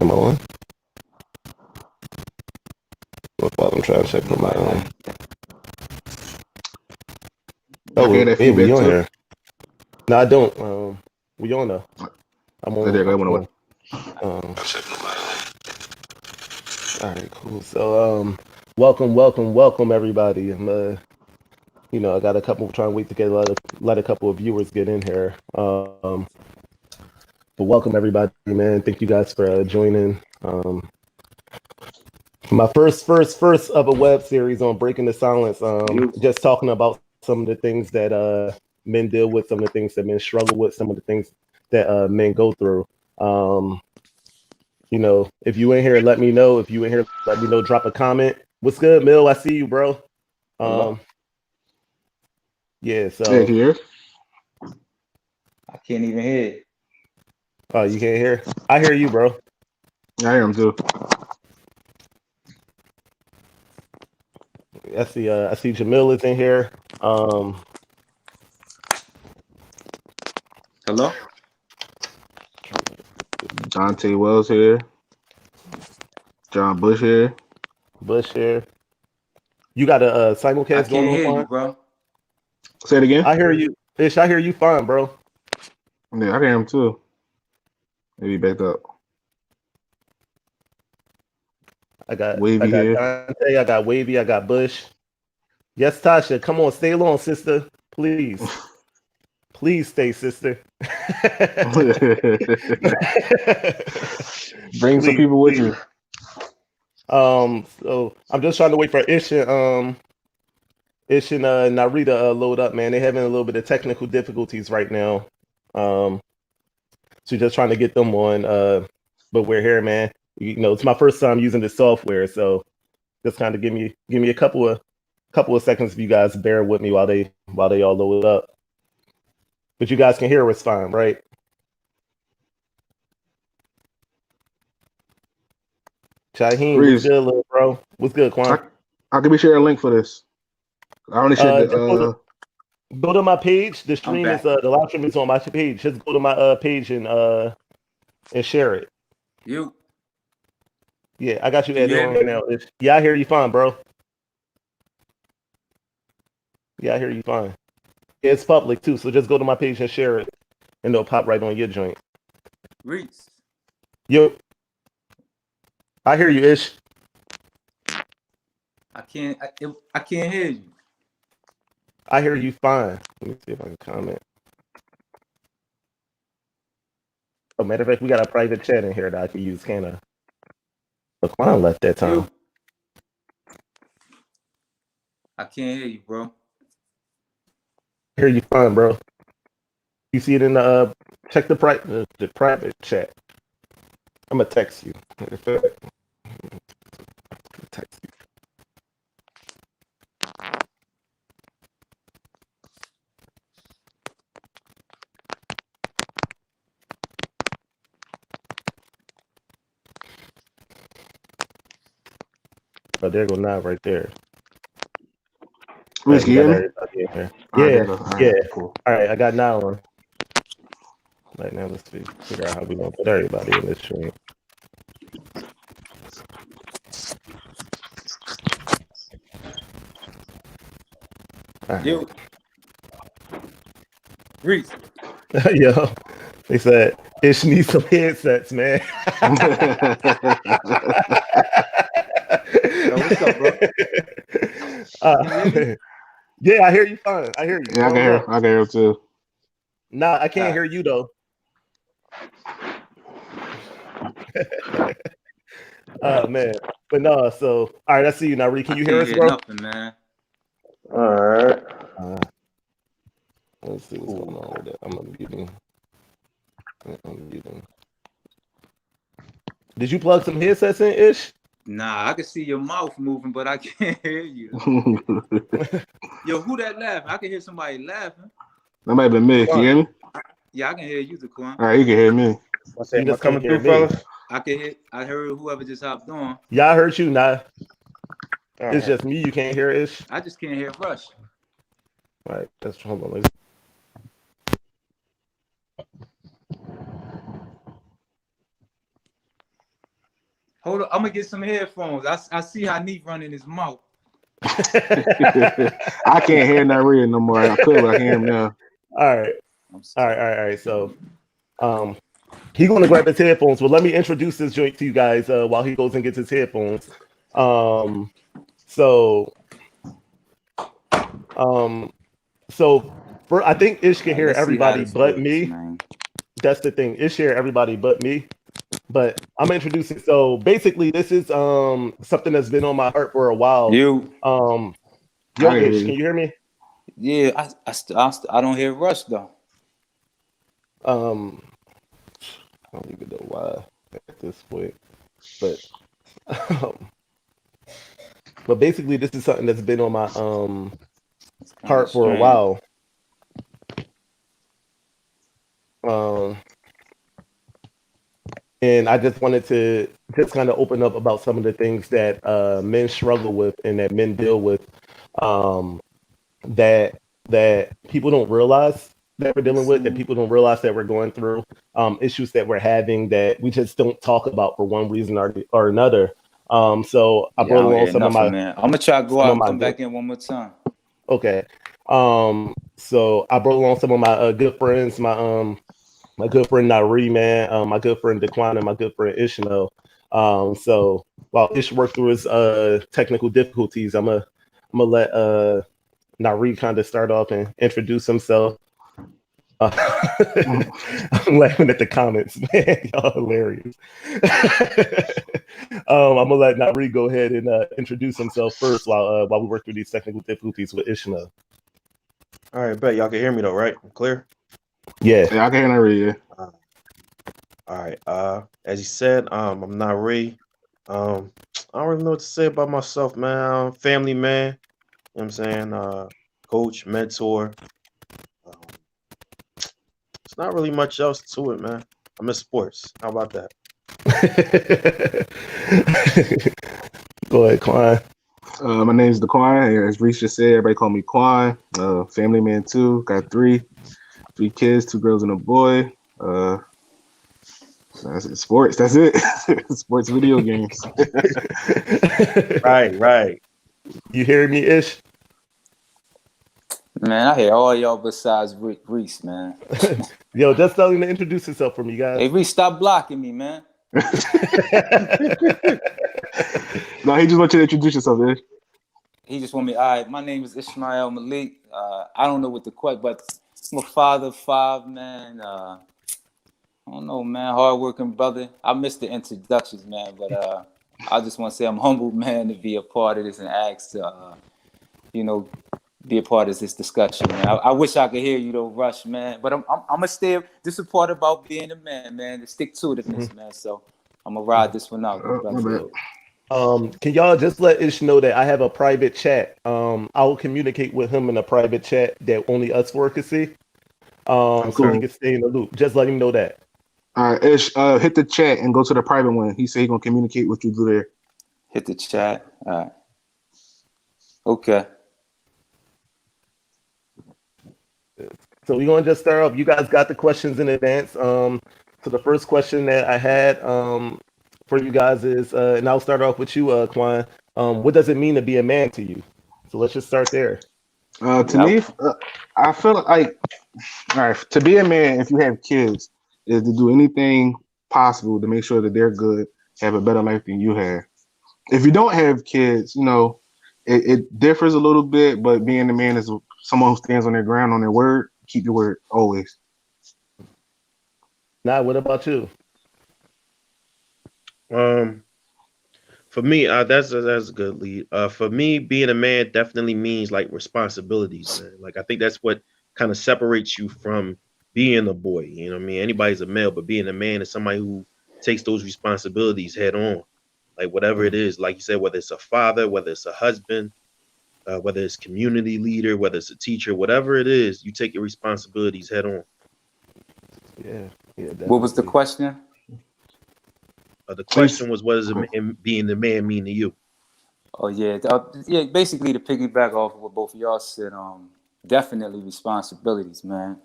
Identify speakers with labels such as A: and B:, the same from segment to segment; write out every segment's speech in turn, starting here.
A: cam on. While I'm trying to check for my own.
B: Y'all can hear that feedback
A: we on
B: too?
A: here. No, I don't. We on though. I'm on.
B: There, go on.
A: All right, cool. So, welcome everybody. I got a couple trying to wait to get let a couple of viewers get in here. But welcome everybody, man. Thank you guys for joining. My first of a web series on breaking the silence. Just talking about some of the things that men deal with, some of the things that men struggle with, some of the things that men go through. If you in here, let me know. If you in here, let me know. Drop a comment. What's good, Mill? I see you, bro. Yeah. So.
B: Hey, can you hear?
C: I can't even hear.
A: Oh, you can't hear? I hear you, bro.
B: I hear him too.
A: I see Jamil is in here.
C: Hello?
B: Dante Wells here. John Bush here.
A: Bush here. You got a simulcast
C: I
A: going
C: can't
A: on,
C: hear
A: fine?
C: you, bro.
B: Say it again.
A: I hear you. Ish, I hear you fine, bro.
B: Yeah, I hear him too. Maybe backed up.
A: I got
B: Wavy here.
A: Dante, I got Wavy, I got Bush. Yes, Tasha, come on, stay along, sister. Please. Please stay, sister.
B: Bring some people with you.
A: So I'm just trying to wait for Ish and Narita load up, man. They're having a little bit of technical difficulties right now. So just trying to get them on. But we're here, man. It's my first time using the software, so just kind of give me a couple of seconds if you guys bear with me while they all load up. But you guys can hear us fine, right? Shaheen, what's good, little bro? What's good, Quan?
B: How can we share a link for this? I only shared the.
A: Go to my page. The stream is the live stream is on my page. Just go to my page and share it.
C: You.
A: Yeah, I got you added on right now. Yeah, I hear you fine, bro. Yeah, I hear you fine. Yeah, it's public too, so just go to my page and share it, and it'll pop right on your joint.
C: Reese.
A: Yo, I hear you, Ish.
C: I can't hear you.
A: I hear you fine. Let me see if I can comment. Oh, matter of fact, we got a private chat in here that I can use, can I? Look, why I left that time?
C: I can't hear you, bro.
A: I hear you fine, bro. You see it in the check the private chat. I'm gonna text you. Text you. Oh, there go now right there.
B: Reese, can you hear me?
A: Yeah. Cool. All right, I got now on. Right now, let's figure out how we gonna put everybody in this stream. Right.
C: You. Reese.
A: Yo, they said Ish needs some headsets, man.
C: Yo, what's up, bro?
A: Yeah, I hear you fine. I hear you.
B: Yeah, I can hear too.
A: Nah, I can't hear you though. Oh man, but no. So all right, I see you now. Can you hear us, bro?
C: Nothing, man.
A: All right. Let's see what's going on with it. I'm unmuting. Did you plug some headsets in, Ish?
C: Nah, I can see your mouth moving, but I can't hear you. Yo, who that laughing? I can hear somebody laughing.
B: That might have been me. Can you hear me?
C: Yeah, I can hear you, Daquan.
B: All right, you can hear me.
A: You just coming through, fellas?
C: I can hear. I heard whoever just hopped on.
A: Yeah, I heard you. Nah, it's just me. You can't hear Ish.
C: I just can't hear Rush.
A: All right, that's hold on.
C: Hold on, I'm gonna get some headphones. I see how Neat running his mouth.
B: I can't hear Nari no more. I could, but I hear him now.
A: All right. All right. So, he's gonna grab his headphones. Well, let me introduce this joint to you guys while he goes and gets his headphones. So, I think Ish can hear everybody but me.
C: Man.
A: That's the thing. Ish hear everybody but me. But I'm introducing. So basically, this is something that's been on my heart for a while. Yo, Ish, can you hear me?
C: Yeah, I don't hear Rush though.
A: I don't even know why at this point, but but basically, this is something that's been on my heart for a while. And I just wanted to just kind of open up about some of the things that men struggle with and that men deal with that people don't realize that we're dealing with, that people don't realize that we're going through, issues that we're having that we just don't talk about for one reason or another. So I brought along some of my.
C: Man. I'm gonna try to go out and come back in one more time.
A: Okay. So I brought along some of my good friends, my good friend Nari, man, my good friend Daquan, and my good friend Ishmael. So while Ish worked through his technical difficulties, I'm gonna let Nari kind of start off and introduce himself. I'm laughing at the comments, man. Y'all hilarious. I'm gonna let Nari go ahead and introduce himself first while we work through these technical difficulties with Ishmael.
D: All right, bet y'all can hear me though, right? I'm clear.
B: Yeah, I can hear Nari. Yeah.
D: All right. As you said, I'm Nari. I don't really know what to say about myself, man. Family man. You know what I'm saying? Coach, mentor. It's not really much else to it, man. I'm in sports. How about that?
A: Go ahead, Quan.
B: My name is Daquan. As Reese just said, everybody call me Quan. Family man too. Got three kids, 2 girls and a boy. That's it. Sports. That's it. Sports video games.
D: Right.
A: You hear me, Ish?
C: Man, I hear all y'all besides Reese, man.
A: Yo, just tell him to introduce himself for me, guys.
C: Hey, Reese, stop blocking me, man.
B: No, he just wants you to introduce yourself, Ish.
C: He just want me. All right, my name is Ishmael Malik. I don't know what the question, but I'm a father of 5, man. I don't know, man. Hardworking brother. I missed the introductions, man, but I just want to say I'm humbled, man, to be a part of this and ask to, be a part of this discussion, man. I wish I could hear you though, Rush, man. But I'm gonna stay. This is the part about being a man, man. To stick to it, man. So I'm gonna ride this one out.
A: Can y'all just let Ish know that I have a private chat? I will communicate with him in a private chat that only us 4 can see. So he can stay in the loop. Just let him know that.
B: All right, Ish, hit the chat and go to the private one. He said he's gonna communicate with you through there.
C: Hit the chat. All right. Okay.
A: So we're gonna just start off. You guys got the questions in advance. So the first question that I had for you guys is, and I'll start off with you, Quan. What does it mean to be a man to you? So let's just start there.
B: To me, I feel like, all right, to be a man, if you have kids, is to do anything possible to make sure that they're good, have a better life than you have. If you don't have kids, it differs a little bit, but being a man is someone who stands on their ground, on their word, keep your word always.
A: Now, what about you?
D: For me, that's a good lead. For me, being a man definitely means like responsibilities, man. Like I think that's what kind of separates you from being a boy. You know what I mean? Anybody's a male, but being a man is somebody who takes those responsibilities head on. Like whatever it is, like you said, whether it's a father, whether it's a husband, whether it's community leader, whether it's a teacher, whatever it is, you take your responsibilities head on.
A: Yeah.
C: What was the question?
D: The question was, what does being the man mean to you?
C: Oh yeah, basically to piggyback off of what both of y'all said, definitely responsibilities, man.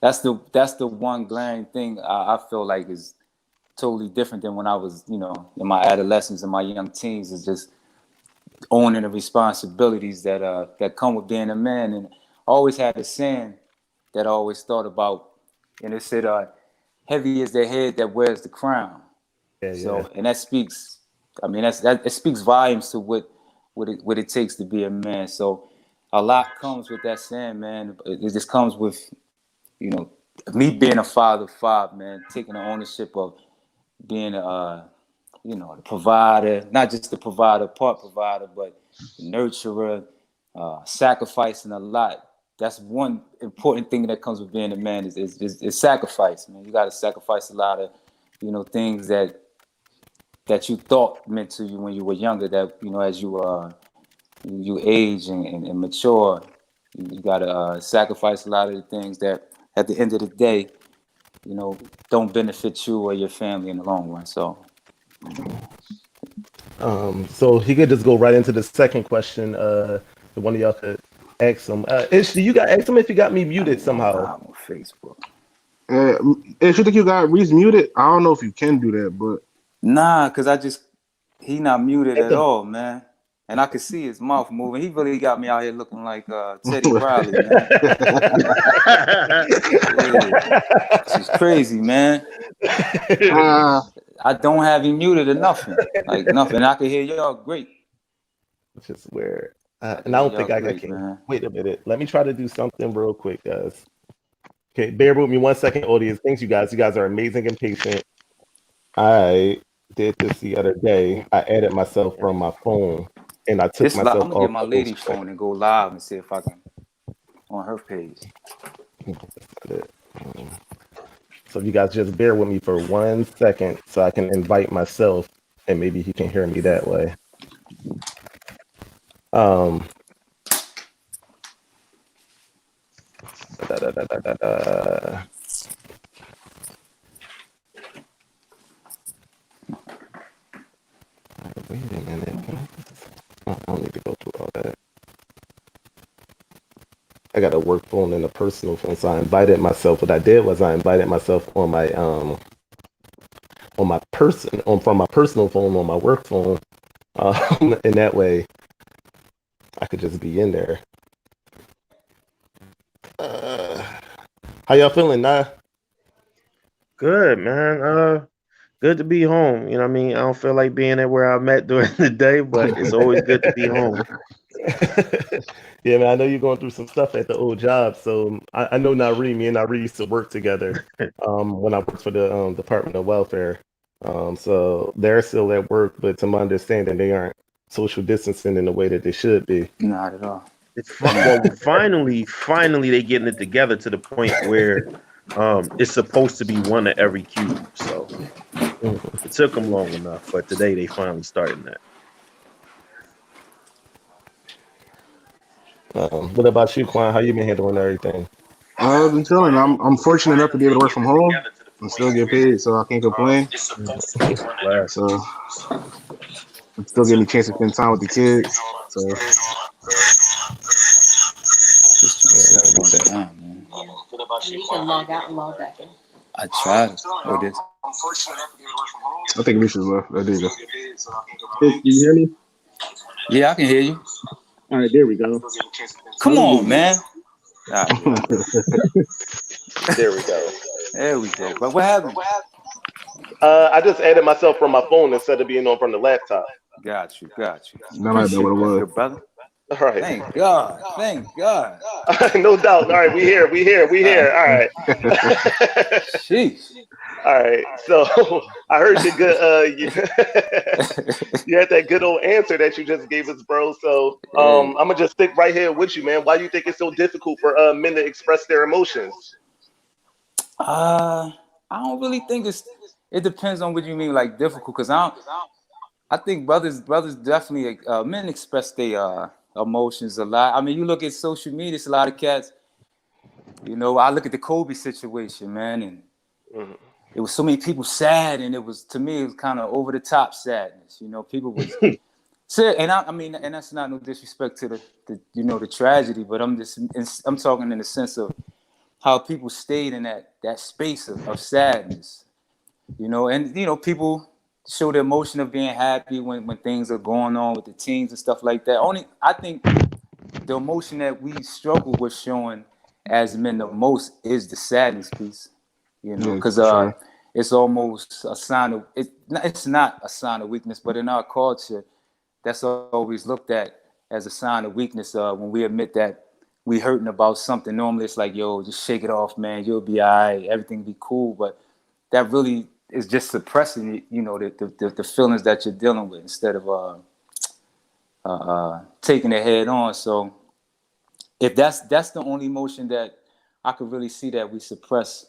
C: That's the one glaring thing I feel like is totally different than when I was, you know, in my adolescence and my young teens. Is just owning the responsibilities that come with being a man. And I always had a saying that I always thought about, and it said, "Heavy is the head that wears the crown."
A: Yeah,
C: So, and that speaks. I mean, it speaks volumes to what it takes to be a man. So, a lot comes with that saying, man. It just comes with, you know, me being a father of five, man, taking the ownership of being a, you know, the provider, not just the provider, part provider, but the nurturer, sacrificing a lot. That's one important thing that comes with being a man is sacrifice, man. You got to sacrifice a lot of, you know, things that you thought meant to you when you were younger. That, you know, as you age and mature, you got to sacrifice a lot of the things that, at the end of the day, you know, don't benefit you or your family in the long run. So.
A: So he could just go right into the second question. If one of y'all could ask him. Ish, you got ask him if you got me muted somehow.
C: I'm on Facebook.
B: If you think you got Reese muted, I don't know if you can do that, but
C: Nah, cause he not muted
A: At
C: at
A: the-
C: all, man. And I could see his mouth moving. He really got me out here looking like Teddy Riley, man. Yeah, she's crazy, man.
B: uh,
C: I don't have him muted or nothing, like nothing. I can hear y'all great.
A: Which is where,
C: I
A: and I
C: can
A: don't
C: hear
A: think
C: y'all
A: I
C: great,
A: can.
C: man.
A: Wait a minute. Let me try to do something real quick, guys. Okay, bear with me 1 second, audience. Thanks, you guys. You guys are amazing and patient. I did this the other day. I added myself from my phone, and I took
C: This live,
A: myself
C: I'm gonna get
A: off
C: my
A: of those
C: lady phone and go live and see if I can on her page.
A: So you guys just bear with me for 1 second so I can invite myself and maybe he can hear me that way. Um da, da, da, da, da, da. Wait a minute. I don't need to go through all that. I got a work phone and a personal phone, so I invited myself. What I did was I invited myself on my person from my personal phone on my work phone, and that way I could just be in there. How y'all feeling, Nah?
D: Good, man. Good to be home. You know what I mean? I don't feel like being at where I'm at during the day, but it's always good to be home.
A: Yeah, man, I know you're going through some stuff at the old job. So I know me and Nari used to work together when I worked for the Department of Welfare. So they're still at work, but to my understanding, they aren't social distancing in the way that they should be.
C: Not at all.
D: Well, finally, they getting it together to the point where it's supposed to be one at every cube. So it took them long enough, but today they finally starting that.
A: What about you, Quan? How you been handling everything?
B: I've been chilling. I'm fortunate enough to be able to work from home and still get paid, so I can't complain.
D: Last.
B: So it still give me a chance to spend time with the kids. So
C: Just trying to see what's going on, man.
E: You can log out and log back in.
C: I tried it. What is?
B: I think Reese is left. There you go. Can you hear me?
C: Yeah, I can hear you.
B: All right, there we go.
C: Come on, man. Ah, yeah.
A: There we go.
C: There we go. But what happened?
A: I just added myself from my phone instead of being on from the laptop.
C: Got you.
B: That might be what it
C: Appreciate that,
B: was.
C: good brother.
A: All right.
C: Thank God.
A: No doubt. All right, we here. All right.
C: Sheesh.
A: All right. So I heard your good you had that good old answer that you just gave us, bro. So I'm gonna just stick right here with you, man. Why do you think it's so difficult for men to express their emotions?
C: I don't really think it depends on what you mean, like difficult, because I think brothers definitely men express their emotions a lot. I mean, you look at social media, it's a lot of cats. You know, I look at the Kobe situation, man, and it was so many people sad, and to me, it was kind of over the top sadness. You know, people was sad, and I mean, and that's not no disrespect to the tragedy, but I'm talking in the sense of how people stayed in that space of sadness. You know, and people show the emotion of being happy when things are going on with the teams and stuff like that. Only I think the emotion that we struggle with showing as men the most is the sadness piece.
B: Yeah,
C: Because
B: for sure.
C: it's almost a sign of it's not a sign of weakness, but in our culture, that's always looked at as a sign of weakness. When we admit that we hurting about something, normally it's like, yo, just shake it off, man. You'll be all right. Everything be cool. But that really is just suppressing, the feelings that you're dealing with instead of taking it head on. So if that's the only emotion that I could really see that we suppress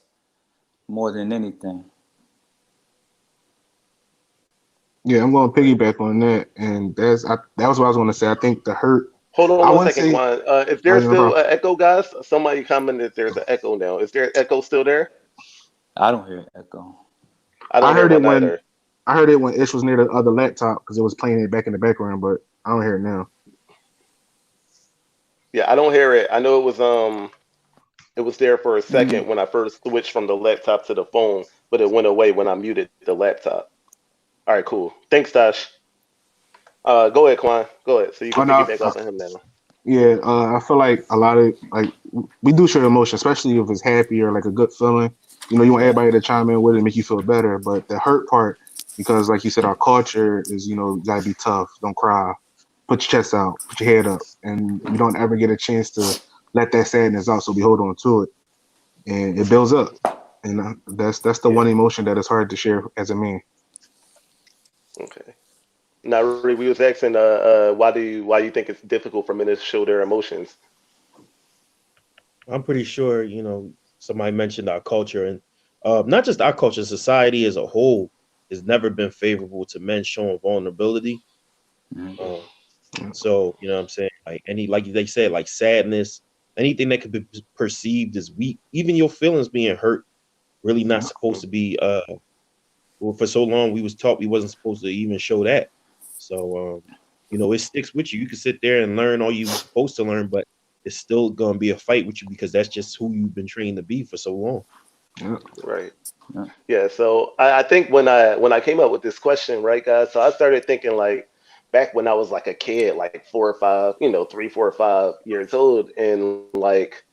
C: more than anything.
B: Yeah, I'm going to piggyback on that, and that was what I was going to say. I think the hurt.
A: Hold on
B: I
A: one
B: wouldn't
A: second,
B: say.
A: Quan. Is
B: Oh,
A: there
B: yeah, no
A: still
B: problem.
A: an echo, guys? Somebody commented there's an echo now. Is there an echo still there?
C: I don't hear echo.
A: I
B: I
A: don't hear
B: heard it
A: one
B: when
A: either.
B: I heard it when Ish was near the other laptop because it was playing it back in the background, but I don't hear it now.
A: Yeah, I don't hear it. I know it was there for a
C: Mm.
A: second when I first switched from the laptop to the phone, but it went away when I muted the laptop. All right, cool. Thanks, Tosh. Go ahead, Quan. Go ahead. So you
B: Oh
A: can
B: no,
A: piggyback off of him now.
B: yeah, I feel like a lot of like we do share emotion, especially if it's happy or like a good feeling. You want
C: Yeah.
B: everybody to chime in with it, make you feel better. But the hurt part, because like you said, our culture is you gotta be tough, don't cry, put your chest out, put your head up, and we don't ever get a chance to let that sadness out, so we hold on to it, and it builds up, and that's the
A: Yeah.
B: one emotion that is hard to share as a man.
A: Okay. Now, really, we was asking, why you think it's difficult for men to show their emotions?
D: I'm pretty sure, somebody mentioned our culture and not just our culture, society as a whole has never been favorable to men showing vulnerability.
C: Mhm.
D: Um, so, you know what I'm saying? Like like they said, like sadness, anything that could be perceived as weak, even your feelings being hurt, really not
B: Yeah,
D: supposed to be well, for so long we was taught we wasn't supposed to even show that. So it sticks with you. You can sit there and learn all you supposed to learn, but it's still gonna be a fight with you because that's just who you've been trained to be for so long.
B: yeah,
A: Right.
C: Yeah.
A: Yeah. So I think when I came up with this question, right, guys. So I started thinking like back when I was like a kid, like 4 or 5, 3, 4 or 5 years old, and like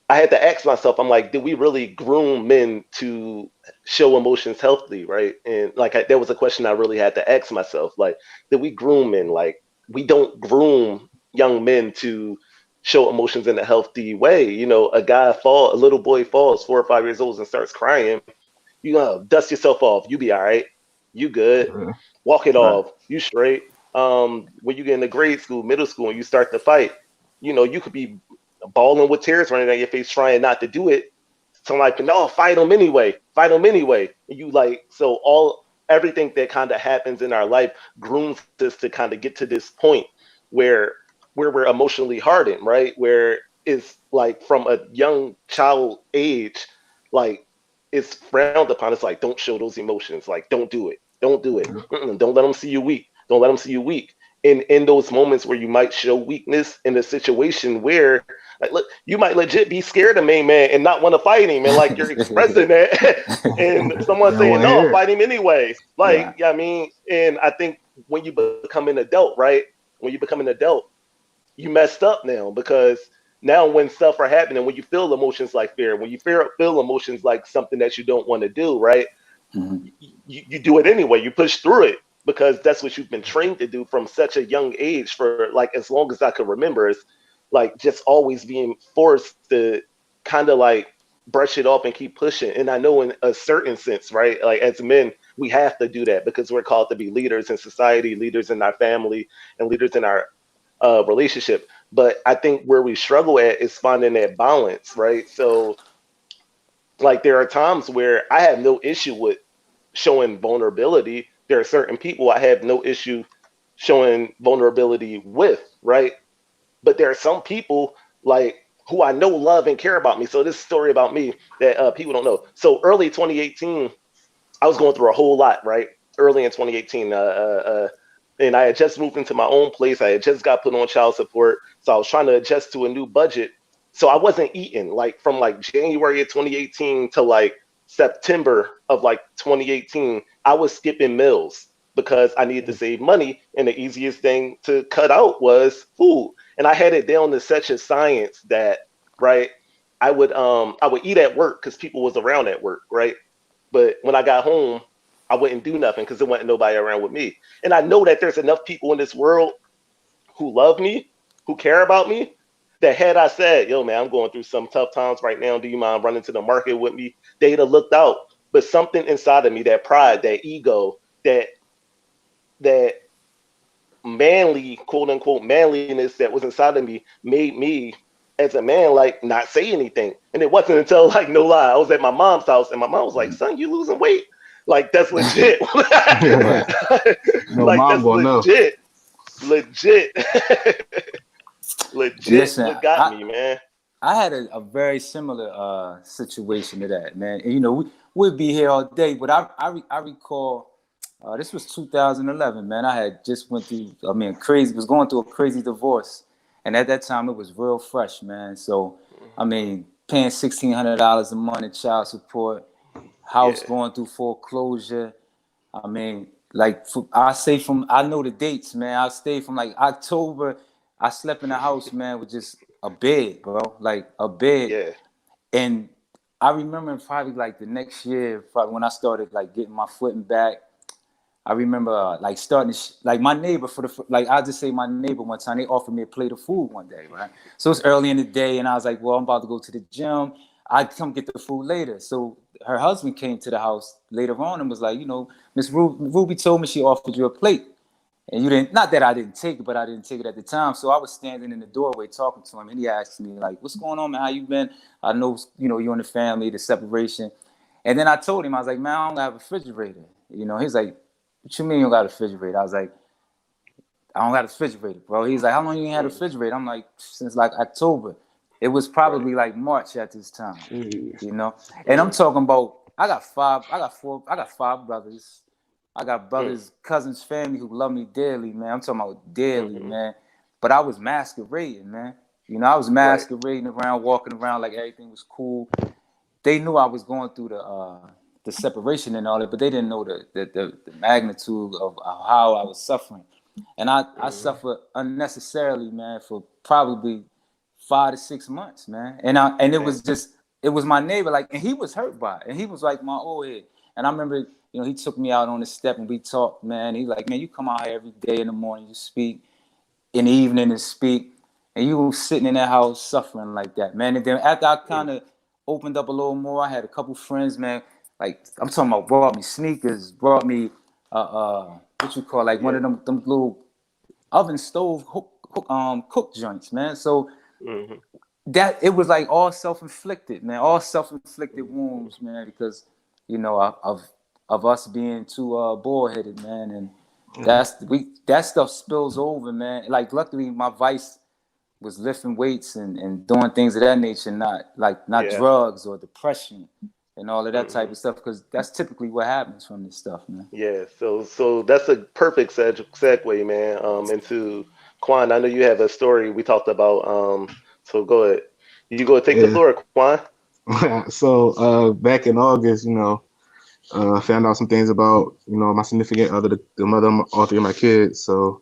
A: I had to ask myself, I'm like, did we really groom men to show emotions healthily, right? And like, that was a question I really had to ask myself. Like, did we groom men? Like, we don't groom young men to show emotions in a healthy way. A little boy falls 4 or 5 years old and starts crying. You gonna dust yourself off. You be all right. You good.
B: yeah,
A: Walk it
C: Right.
A: off. You straight. When you get into grade school, middle school, and you start to fight, you could be bawling with tears running down your face, trying not to do it. So I'm like, no, fight them anyway. Fight them anyway. And you like so all everything that kind of happens in our life grooms us to kind of get to this point where we're emotionally hardened, right? Where it's like from a young child age, like it's frowned upon. It's like don't show those emotions. Like don't do it. Don't do it. Don't let them see you weak. Don't let them see you weak. In those moments where you might show weakness in a situation where like, look, you might legit be scared of main man and not want to fight him, and like you're expressing that, and someone
B: yeah. I
A: saying
B: want to
A: no,
B: hear it.
A: fight him anyway. Like,
C: Right.
A: yeah, I mean, and I think when you become an adult, right? When you become an adult, you messed up now because now when stuff are happening, when you feel emotions like fear, when you feel emotions like something that you don't want to do, right?
C: Mhm.
A: You do it anyway. You push through it because that's what you've been trained to do from such a young age for like as long as I could remember. Is like just always being forced to kind of like brush it off and keep pushing. And I know in a certain sense, right? Like as men, we have to do that because we're called to be leaders in society, leaders in our family, and leaders in our relationship. But I think where we struggle at is finding that balance, right? So like there are times where I have no issue with showing vulnerability. There are certain people I have no issue showing vulnerability with, right? But there are some people like who I know love and care about me. So this story about me that people don't know. So early 2018, I was going through a whole lot, right? Early in 2018, and I had just moved into my own place. I had just got put on child support, so I was trying to adjust to a new budget. So I wasn't eating like from like January of 2018 to like September of like 2018, I was skipping meals because I needed to save money, and the easiest thing to cut out was food. And I had it down to such a science that, right, I would eat at work because people was around at work, right? But when I got home, I wouldn't do nothing because there wasn't nobody around with me. And I know that there's enough people in this world who love me, who care about me, that had I said, yo, man, I'm going through some tough times right now. Do you mind running to the market with me? They'd have looked out. But something inside of me, that pride, that ego, that manly, quote unquote, manliness that was inside of me made me as a man like not say anything. And it wasn't until, like, no lie, I was at my mom's house and my mom was like, son, you losing weight? Like, that's legit.
C: Right.
B: No,
A: Like,
B: mom
A: that's
B: gonna know.
A: legit. Legit. Legit
C: Listen,
A: what got me, man.
C: I had a very similar situation to that, man. And, you know, we'd be here all day, but I recall this was 2011, man. I had just went through, was going through a crazy divorce. And at that time, it was real fresh, man. So, I mean, paying $1,600 a month in child support, house going through foreclosure. I mean, like, I know the dates, man. I stayed from like October. I slept in the house, man, with just a bed, bro, like a bed.
A: Yeah.
C: And I remember probably like the next year, probably when I started like getting my footing back, I remember like starting to like my neighbor I'll just say my neighbor one time, they offered me a plate of food one day, right? So it's early in the day and I was like, well, I'm about to go to the gym. I'd come get the food later. So her husband came to the house later on and was like, you know, Miss Ruby told me she offered you a plate. And you didn't, not that I didn't take it, but I didn't take it at the time. So I was standing in the doorway talking to him and he asked me like, what's going on, man? How you been? I know, you know, you and the family, the separation. And then I told him, I was like, man, I don't have a refrigerator. You know, he's like, what you mean you don't got a refrigerator? I was like, I don't got a refrigerator, bro. He's like, how long you ain't had a refrigerator? I'm like, since like October. It was probably like March at this time, you know? And I'm talking about, I got five brothers. I got brothers, cousins, family who love me dearly, man. I'm talking about dearly, man. But I was masquerading, man. You know, I was masquerading around, walking around like everything was cool. They knew I was going through the separation and all that, but they didn't know the magnitude of how I was suffering. And I suffered unnecessarily, man, for probably 5 to 6 months, man. And it was my neighbor, like, and he was hurt by it. And he was like my old head. And I remember, you know, he took me out on the step and we talked, man. He's like, man, you come out here every day in the morning, you speak, in the evening and speak, and you were sitting in that house suffering like that, man. And then after I kind of opened up a little more, I had a couple friends, man. Like, I'm talking about brought me sneakers, brought me what you call, like one of them little oven stove cook joints, man. So that it was like all self-inflicted, man, all self-inflicted wounds, man, because, you know, of us being too bullheaded, man. And that stuff spills over, man. Like, luckily my vice was lifting weights and doing things of that nature, not drugs or depression and all of that type of stuff, because that's typically what happens from this stuff, man.
A: Yeah, so that's a perfect segue, man, into Quan. I know you have a story we talked about. So go ahead. You go take the floor, Quan.
B: So back in August, you know, found out some things about, you know, my significant other, the mother of all three of my kids. So,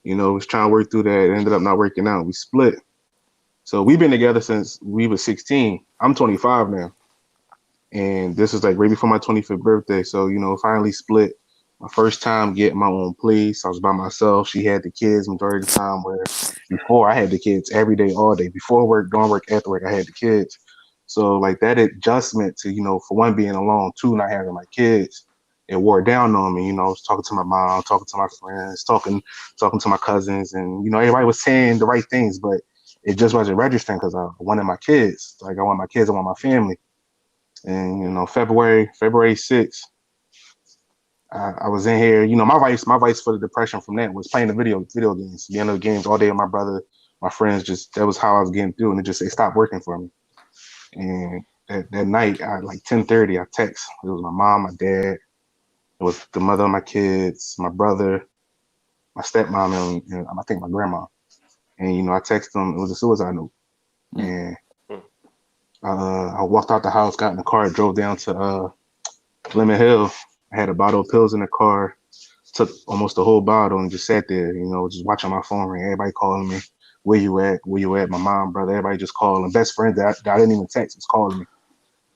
B: you know, was trying to work through that. It ended up not working out. We split. So we've been together since we were 16. I'm 25 now. And this is like right before my 25th birthday. So, you know, finally split. My first time getting my own place. I was by myself. She had the kids majority of the time, where before I had the kids every day, all day. Before work, during work, after work, I had the kids. So like that adjustment to, you know, for one, being alone, two, not having my kids, it wore down on me. You know, I was talking to my mom, talking to my friends, talking to my cousins, and, you know, everybody was saying the right things, but it just wasn't registering because I wanted my kids. Like, I want my kids, I want my family. And, you know, February 6th, I was in here. You know, my vice for the depression from that was playing the video games, the end of the games all day with my brother, my friends. Just that was how I was getting through, and it stopped working for me. And that night, at like 10:30, I text. It was my mom, my dad, it was the mother of my kids, my brother, my stepmom, and I think my grandma. And, you know, I texted them. It was a suicide note, and I walked out the house, got in the car, drove down to Lemon Hill. I had a bottle of pills in the car, took almost the whole bottle and just sat there, just watching my phone ring. Everybody calling me, where you at? Where you at? My mom, brother, everybody just calling. Best friend that I didn't even text was calling me.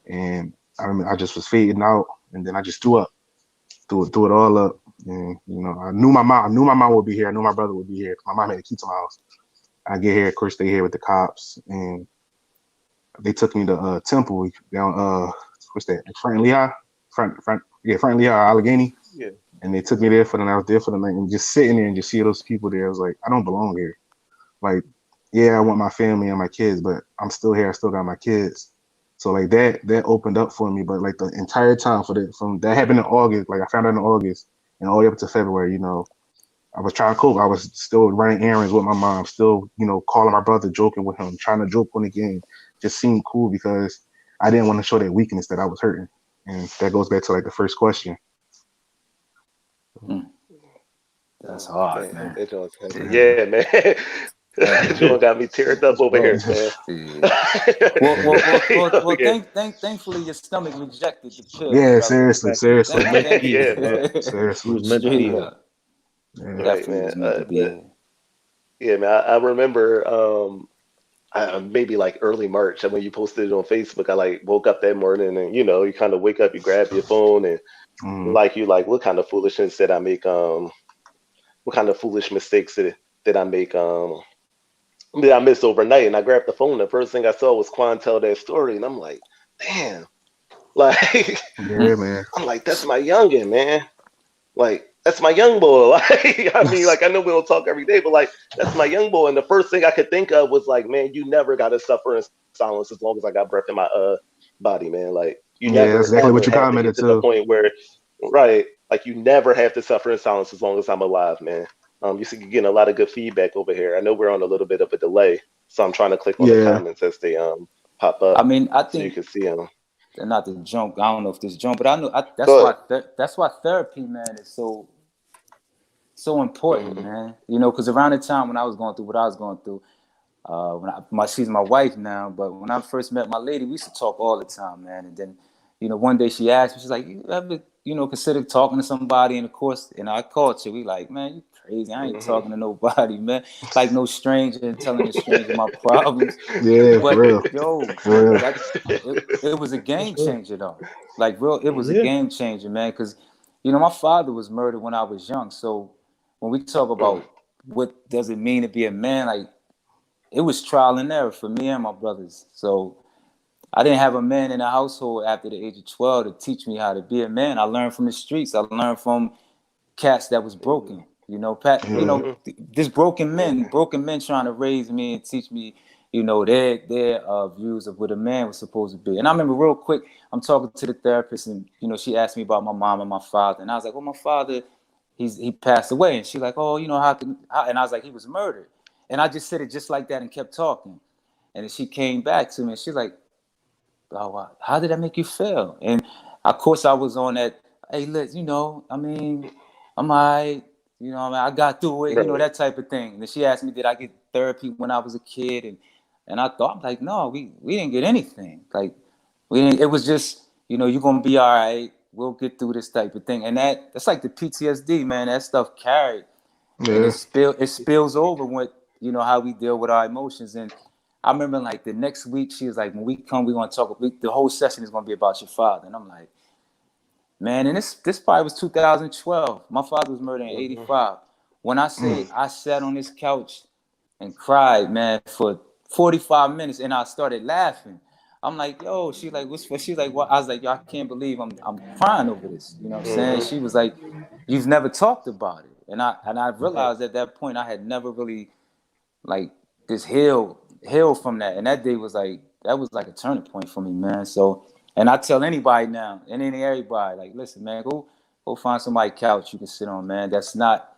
B: And I remember I just was fading out, and then I just threw it all up. And I knew my mom would be here. I knew my brother would be here. My mom had the key to my house. I get here, of course, they here with the cops, and they took me to Temple down what's that? Like Frank Lehigh, Frank Lehigh, Allegheny.
A: Yeah.
B: And they took me there for the night. I was there for the night, and just sitting there and just see those people there. I was like, I don't belong here. Like, yeah, I want my family and my kids, but I'm still here. I still got my kids. So like that opened up for me. But like the entire time from that happened in August, like I found out in August and all the way up to February, I was trying to cope. I was still running errands with my mom, still, calling my brother, joking with him, trying to joke on the game. Just seemed cool because I didn't want to show that weakness that I was hurting. And that goes back to like the first question.
C: That's hard, man.
A: Yeah, man. That joint got me teared up over here, man.
C: Well, thankfully your stomach rejected the pill.
B: Yeah,
C: brother.
B: seriously.
A: Yeah,
B: seriously.
D: He was meant to be here.
A: Right, man.
C: Was meant to be here.
A: Yeah, man. I remember maybe like early March, and when you posted it on Facebook, I like woke up that morning, and you kind of wake up, you grab your phone, and what kind of foolishness did I make? What kind of foolish mistakes did I make? That I missed overnight, and I grabbed the phone. The first thing I saw was Quan tell that story, and I'm like, damn, like,
B: yeah, man.
A: I'm like, that's my youngin, man. Like, that's my young boy. Like, I mean, like, I know we don't talk every day, but like, that's my young boy. And the first thing I could think of was like, man, you never got to suffer in silence as long as I got breath in my body, man. Like, you never.
B: That's exactly what you
A: have to
B: commented
A: get to the point where, right? Like, you never have to suffer in silence as long as I'm alive, man. You see, you're getting a lot of good feedback over here. I know we're on a little bit of a delay, so I'm trying to click on the comments as they pop up.
C: I mean, I think
A: so you can see them.
C: Not to jump. I don't know if this jump, but I know that's why therapy, man, is so important, man. Because around the time when I was going through what I was going through, she's my wife now, but when I first met my lady, we used to talk all the time, man. And then, one day she asked me, she's like, you ever, consider talking to somebody? And of course, I called her. We like, man, you crazy. I ain't talking to nobody, man. Like no stranger and telling a stranger my problems.
B: Yeah,
C: but
B: for real.
C: It was a game changer though. Like it was a game changer, man. Because, my father was murdered when I was young. So when we talk about what does it mean to be a man, like, it was trial and error for me and my brothers. So I didn't have a man in the household after the age of 12 to teach me how to be a man. I learned from the streets. I learned from cats that was broken. This broken men trying to raise me and teach me, their views of what a man was supposed to be. And I remember real quick, I'm talking to the therapist, and she asked me about my mom and my father, and I was like, well, my father, he passed away, and she's like, oh, how? And I was like, he was murdered. And I just said it just like that and kept talking. And then she came back to me and she's like, oh, how did that make you feel? And of course I was on that, hey, I'm all right. I got through it, that type of thing. And then she asked me, did I get therapy when I was a kid? And I thought, like, no, we didn't get anything. Like, we didn't, it was just, you're going to be all right. We'll get through this type of thing. And that's like the PTSD, man. That stuff carried. Yeah. And it spills over with, how we deal with our emotions. And I remember like the next week, she was like, when we come, we're going to talk, the whole session is going to be about your father. And I'm like, man, and this probably was 2012. My father was murdered in 85. When I say I sat on this couch and cried, man, for 45 minutes, and I started laughing. I'm like, yo, she's like, what's for? She's like, what? I was like, yo, I can't believe I'm crying over this. You know what I'm saying? She was like, you've never talked about it. And I realized at that point I had never really like just healed from that. And that day was like a turning point for me, man. So, and I tell anybody now, and everybody, like, listen, man, go find somebody couch you can sit on, man. That's not,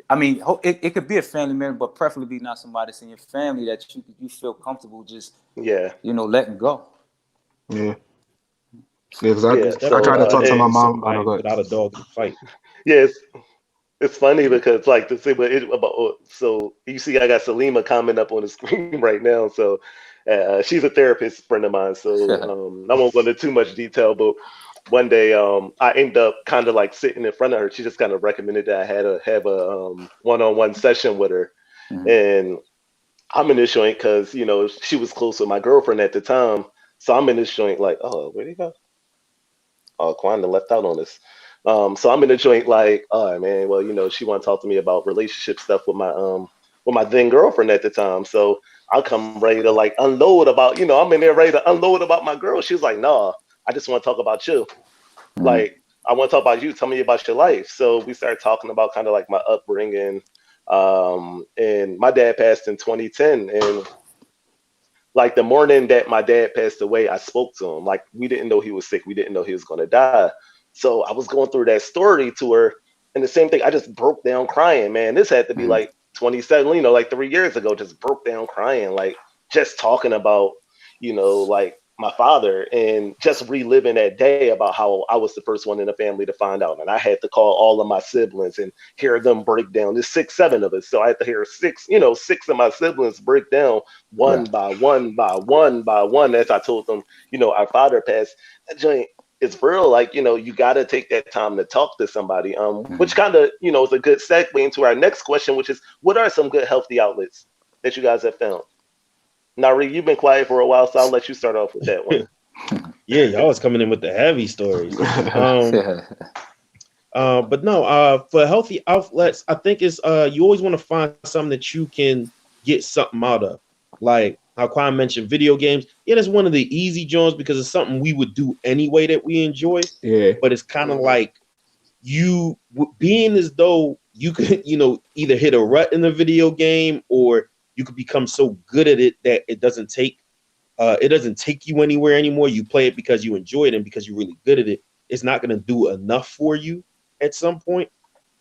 C: I mean, it could be a family member, but preferably not somebody that's in your family that you feel comfortable just, letting go.
B: Yeah. Yeah, because I tried to talk to my mom
D: without a dog to fight.
A: Yes. It's funny because like to see what so you see I got Salima comment up on the screen right now. So She's a therapist friend of mine, so I won't go into too much detail. But one day, I ended up kind of like sitting in front of her. She just kind of recommended that I had to have a one-on-one session with her,
C: Mhm.
A: and I'm in this joint because she was close with my girlfriend at the time. So I'm in this joint like, oh, where'd he go? Oh, Quanda left out on this. So I'm in the joint like, oh man, well, she want to talk to me about relationship stuff with my then girlfriend at the time. So I'll come ready to like unload about, I'm in there ready to unload about my girl. She was like, nah, I just want to talk about you.
C: Mhm.
A: Like, I want to talk about you. Tell me about your life. So we started talking about kind of like my upbringing. And my dad passed in 2010, and like the morning that my dad passed away, I spoke to him. Like we didn't know he was sick. We didn't know he was going to die. So I was going through that story to her, and the same thing. I just broke down crying. Man, this had to be
C: Mhm.
A: like 27, like 3 years ago. Just broke down crying, like just talking about, like my father, and just reliving that day about how I was the first one in the family to find out, and I had to call all of my siblings and hear them break down. There's 6, 7 of us, so I had to hear six of my siblings break down one
C: Right.
A: by one by one by one as I told them, our father passed. That joint is real. Like, you got to take that time to talk to somebody. Which
C: Mhm.
A: kind of, is a good segue into our next question, which is what are some good healthy outlets that you guys have found? Nari, you've been quiet for a while, so I'll let you start off with that one.
D: Yeah, y'all was coming in with the heavy stories. But no, for healthy outlets, I think it's you always want to find something that you can get something out of. Like how Quan mentioned video games. Yeah, that's one of the easy joints because it's something we would do anyway that we enjoy.
B: Yeah.
D: But it's kind of
A: Mhm.
D: like being as though you could, either hit a rut in the video game or you could become so good at it that it doesn't take you anywhere anymore. You play it because you enjoy it and because you're really good at it. It's not going to do enough for you at some point.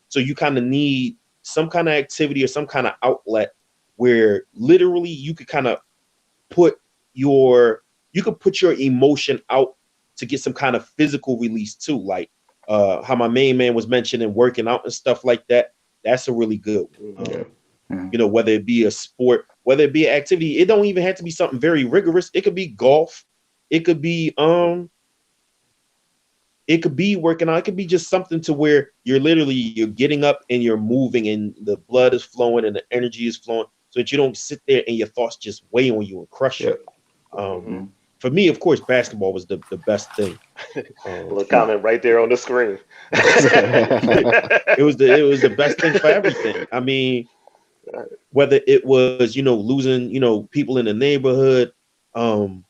D: So you kind of need some kind of activity or some kind of outlet where literally you could kind of put your emotion out to get some kind of physical release too. Like how my main man was mentioning working out and stuff like that. That's a really good one.
A: Mhm.
B: Yeah.
C: Mhm.
D: Whether it be a sport, whether it be an activity, it don't even have to be something very rigorous. It could be golf. It could be working out. It could be just something to where you're getting up and you're moving and the blood is flowing and the energy is flowing so that you don't sit there and your thoughts just weigh on you and crush you.
B: Yeah.
A: Mhm.
C: Mhm.
D: For me, of course, basketball was the best thing.
A: Little comment right there on the screen.
D: It was the best thing for everything. I mean, whether it was losing people in the neighborhood, um,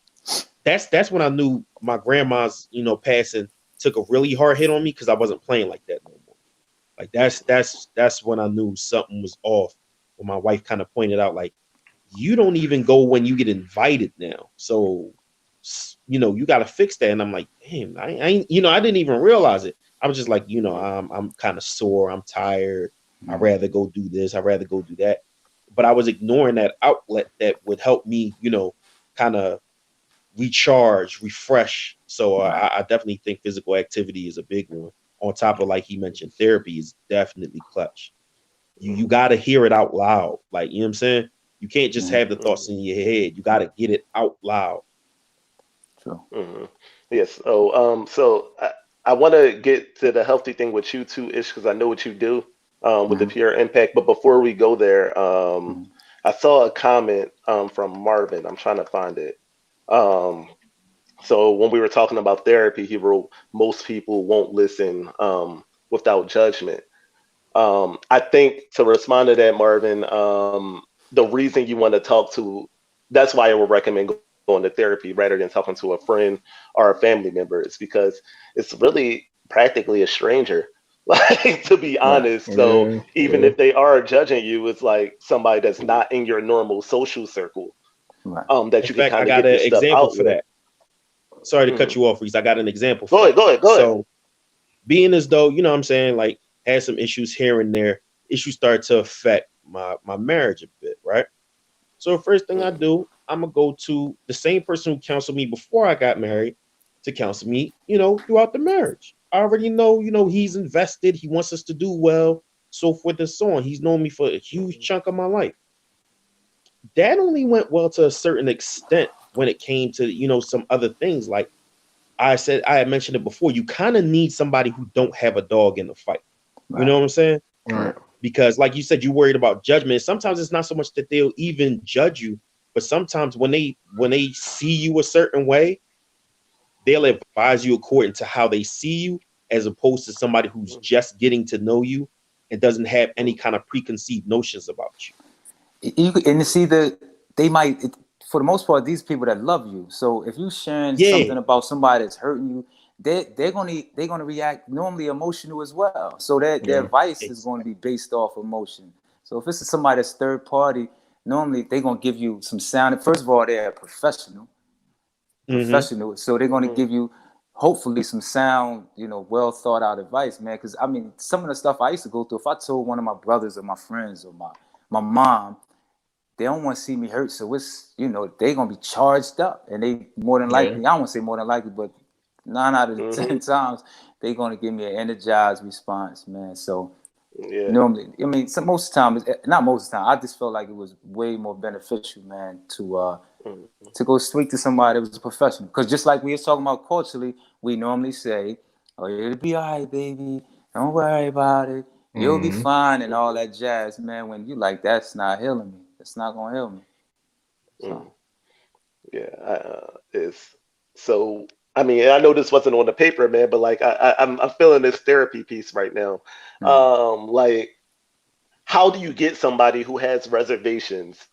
D: that's when I knew my grandma's passing took a really hard hit on me because I wasn't playing like that no more. Like that's when I knew something was off. When my wife kind of pointed out, like, you don't even go when you get invited now, so you got to fix that. And I'm like, damn, I ain't, I didn't even realize it. I was just like, I'm kind of sore, I'm tired. I'd
C: Mhm.
D: rather go do this, I'd rather go do that. But I was ignoring that outlet that would help me, kind of recharge, refresh. So
C: Right.
D: I definitely think physical activity is a big one. On top of, like he mentioned, therapy is definitely clutch. You got to hear it out loud. Like, you know what I'm saying? You can't just
C: Mhm.
D: have the thoughts in your head. You got to get it out loud.
C: True.
A: Mhm. Yes. So I want to get to the healthy thing with you too, Ish, because I know what you do with the
C: Mhm.
A: pure impact. But before we go there,
C: Mhm.
A: I saw a comment from Marvin. I'm trying to find it. Um, so when we were talking about therapy, he wrote, "Most people won't listen without judgment." I think to respond to that, Marvin, the reason you want to talk to, that's why I would recommend going to therapy rather than talking to a friend or a family member, is because it's really practically a stranger. Like, to be
C: Right.
A: honest. So
B: Yeah.
A: even
B: Yeah.
A: if they are judging you, it's like somebody that's not in your normal social circle,
C: Right.
A: that
D: In
A: you can
D: fact, I
A: kind of
D: got
A: get
D: an
A: this stuff
D: example
A: out
D: for
A: with.
D: that. Sorry to cut
A: Mhm.
D: you off, Reese. I got an example
A: Go
D: for
A: ahead,
D: that.
A: go ahead, go ahead.
D: So, being as though, what I'm saying, like, had some issues here and there, issues start to affect my marriage a bit, right? So, the first thing I
A: Mhm.
D: do, I'm gonna go to the same person who counseled me before I got married to counsel me, throughout the marriage. I already know, he's invested, he wants us to do well, so forth and so on. He's known me for a huge chunk of my life. that only went well to a certain extent when it came to, you know, some other things. Like I had mentioned it before, you kind of need somebody who don't have a dog in the fight. You know what I'm saying?
B: Right.
D: Because like you said, you're worried about judgment. Sometimes it's not so much that they'll even judge you, but sometimes when they see you a certain way, they'll advise you according to how they see you, as opposed to somebody who's just getting to know you and doesn't have any kind of preconceived notions about you.
C: And you see they might, for the most part, these people that love you. So if you sharing
D: Yeah,
C: something about somebody that's hurting you, they're gonna react normally emotional as well. So their advice is going to be based off emotion. So if it's somebody that's third party, normally they're gonna give you some sound. First of all, they're professional. So they're going to give you hopefully some sound, you know, well thought out advice, man. Because I mean, some of the stuff I used to go through, if I told one of my brothers or my friends or my mom, they don't want to see me hurt, so it's, you know, they're gonna be charged up, and they more than likely, I don't want to say more than likely, but 9 out of 10 times they're gonna give me an energized response, man. So normally, I mean, most of the time, not most of the time, I just felt like it was way more beneficial, man, to go straight to somebody that was a professional. Because just like we were talking about culturally, we normally say, "Oh, it'll be all right, baby. Don't worry about it. You'll be fine," and all that jazz, man. When you like, that's not healing me. That's not gonna heal me. So.
A: It's so. I mean, I know this wasn't on the paper, man, but like I'm feeling this therapy piece right now. Like, how do you get somebody who has reservations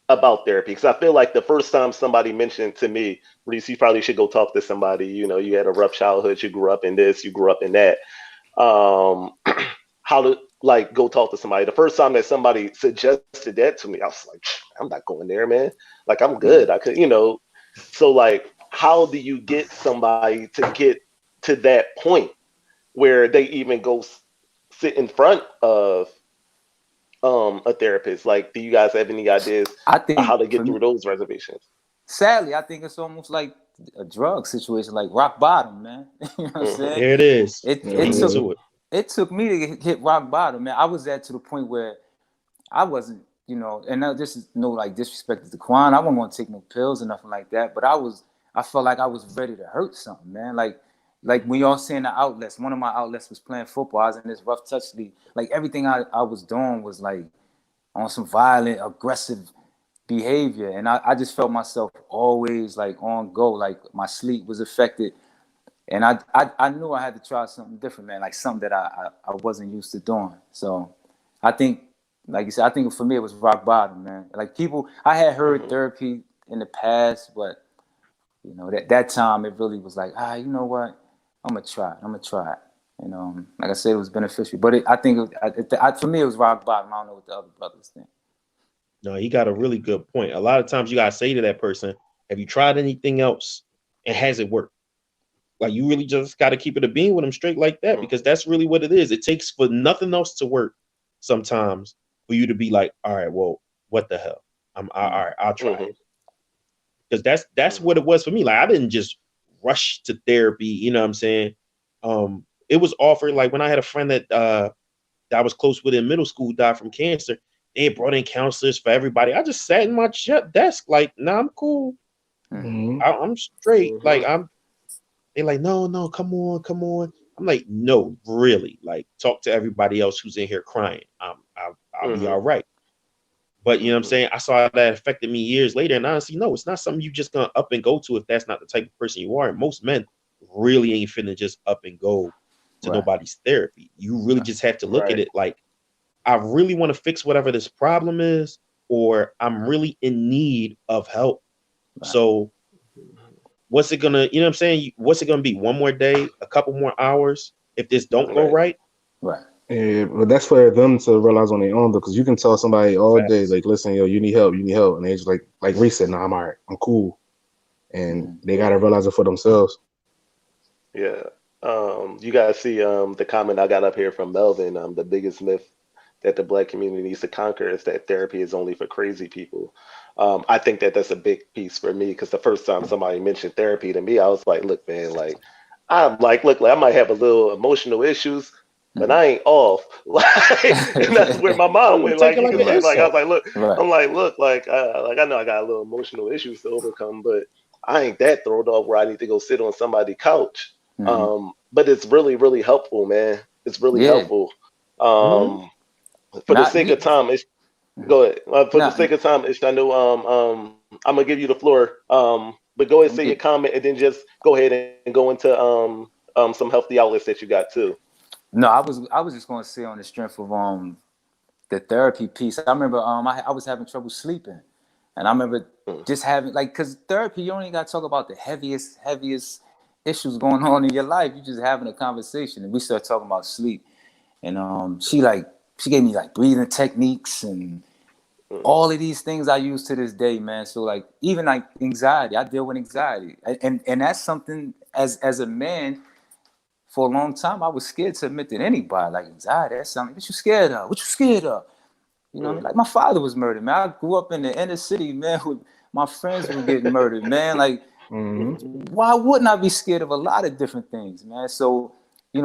A: about therapy? Because I feel like the first time somebody mentioned to me, Reese, you probably should go talk to somebody. You know, you had a rough childhood, you grew up in this, you grew up in that. Um, how to like go talk to somebody. The first time that somebody suggested that to me, I was like, I'm not going there, man. Like I'm good. I could, you know. So like, how do you get somebody to get to that point where they even go sit in front of a therapist? Like, do you guys have any ideas
C: I
A: of how
C: think
A: to
C: for
A: get
C: me,
A: through those reservations?
C: sadly, I think it's almost like a drug situation, like rock bottom, man. You know what I'm saying?
D: there it is.
C: It
D: Bring me
C: took
D: to it.
C: it took me to hit rock bottom, man. I was at to the point where I wasn't, you know, and now this is no like disrespect to Quan. I wasn't gonna take no pills or nothing like that, but I felt like I was ready to hurt something, man. Like when y'all saying the outlets, one of my outlets was playing football. I was in this rough touch league. Like everything I was doing was like on some violent, aggressive behavior. And I just felt myself always like on go, like my sleep was affected. And I knew I had to try something different, man, like something that I wasn't used to doing. So I think, like you said, I think for me it was rock bottom, man. Like people, I had heard therapy in the past, but you know, that time it really was like, you know what? I'm gonna try it. I'm gonna try it. You know, like I said, it was beneficial. But I think for me it was rock bottom. I don't know what the other brothers think.
D: No, he got a really good point. A lot of times you gotta say to that person, have you tried anything else? And has it worked? Like you really just gotta keep it a bean with them straight like that, because that's really what it is. It takes for nothing else to work sometimes for you to be like, all right, well, what the hell? All right, I'll try it. Because that's what it was for me. Like I didn't just rush to therapy, you know what I'm saying? It was offered like when I had a friend that I was close with in middle school died from cancer. They had brought in counselors for everybody. I just sat in my desk like, nah, I'm cool. I'm straight. Like they're like, no, come on. I'm like, no, really. Like, talk to everybody else who's in here crying. I'll be all right. But you know what I'm saying? I saw that affected me years later. And honestly, no, it's not something you just gonna up and go to if that's not the type of person you are. And most men really ain't finna just up and go to nobody's therapy. You really just have to look at it like, I really want to fix whatever this problem is, or I'm really in need of help. So what's it gonna, you know what I'm saying? What's it gonna be? One more day, a couple more hours if this don't go right?
C: Right.
B: Yeah, but that's for them to realize on their own, because you can tell somebody all day, like, listen, yo, you need help, and they just like Reese said, nah, I'm all right, I'm cool, and they gotta realize it for themselves.
A: Yeah. You guys see the comment I got up here from Melvin. The biggest myth that the Black community needs to conquer is that therapy is only for crazy people. I think that that's a big piece for me, because the first time somebody mentioned therapy to me, I was like, look, man, like I'm like, look, like, I might have a little emotional issues, but I ain't off. Like, and that's where my mind went. Like,
B: Taking
A: you
B: like
A: can
B: an
A: see, like, I was
B: insult.
A: like, look,
C: Right.
A: I'm like, look, like I know I got a little emotional issues to overcome, but I ain't that thrown off where I need to go sit on somebody's couch.
C: Hmm.
A: But it's really, really helpful, man. It's really
C: Yeah.
A: helpful.
B: Mhm.
A: Um, for the
C: Not
A: sake
C: you.
A: of time, go ahead. For the sake
C: Not.
A: of time, I know, I'm gonna give you the floor. But go ahead,
C: Don't
A: say your
C: get.
A: comment, and then just go ahead and go into some healthy outlets that you got too.
C: No, I was just gonna say on the strength of the therapy piece. I remember I was having trouble sleeping, and I remember
A: Mm,
C: just having like because therapy you only got to talk about the heaviest issues going on in your life. You just having a conversation, and we start talking about sleep, and she gave me like breathing techniques and
A: mm,
C: all of these things I use to this day, man. So like even like anxiety, I deal with anxiety, and that's something as a man for a long time I was scared to admit to anybody like anxiety. That's something. What you scared of? What you scared of? You know what I mean?
A: mm,
C: Like my father was murdered, man. I grew up in the inner city, man. With my friends were getting murdered, man. Like,
B: Mhm.
A: mm,
C: why wouldn't I be scared of a lot of different things, man? So,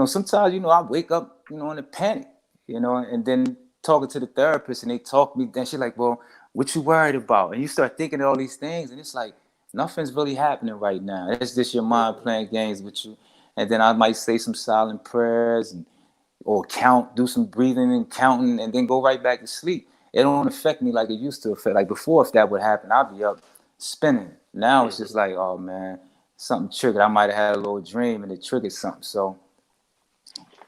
C: sometimes, I wake up, in a panic, and then talking to the therapist and they talk me, then she's like, well, what you worried about? And you start thinking of all these things, and it's like, nothing's really happening right now. It's just your mind
A: mm,
C: playing games with you. And then I might say some silent prayers and or do some breathing and counting, and then go right back to sleep. It don't affect me like it used to affect. Like before, if that would happen, I'd be up spinning. Now it's just
A: mm,
C: like, oh man, something triggered. I might have had a little dream and it triggered something. So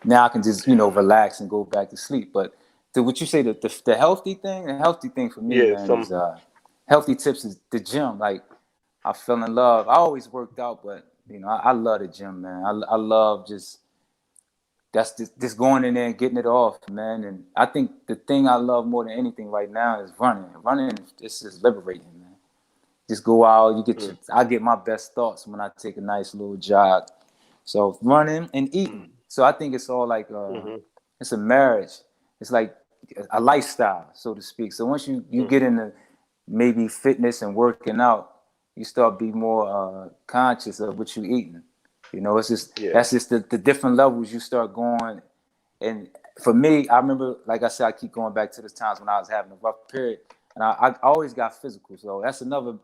C: now I can just relax and go back to sleep. But what you say the healthy thing, the healthy thing for me,
A: yeah,
C: man, is healthy tips is the gym. Like I fell in love. I always worked out, but I love the gym, man. I love just just going in there and getting it off, man. And I think the thing I love more than anything right now is running. Running is just liberating, man. Just go out,
A: mm,
C: I get my best thoughts when I take a nice little jog. So running and eating. So I think it's all like
A: mm,
C: it's a marriage. It's like a lifestyle, so to speak. So once you get
A: mm,
C: into maybe fitness and working out, you start be more conscious of what you're eating. It's just
A: yeah,
C: that's just the different levels you start going. And for me, I remember, like I said, I keep going back to those times when I was having a rough period, and I always got physical. So that's another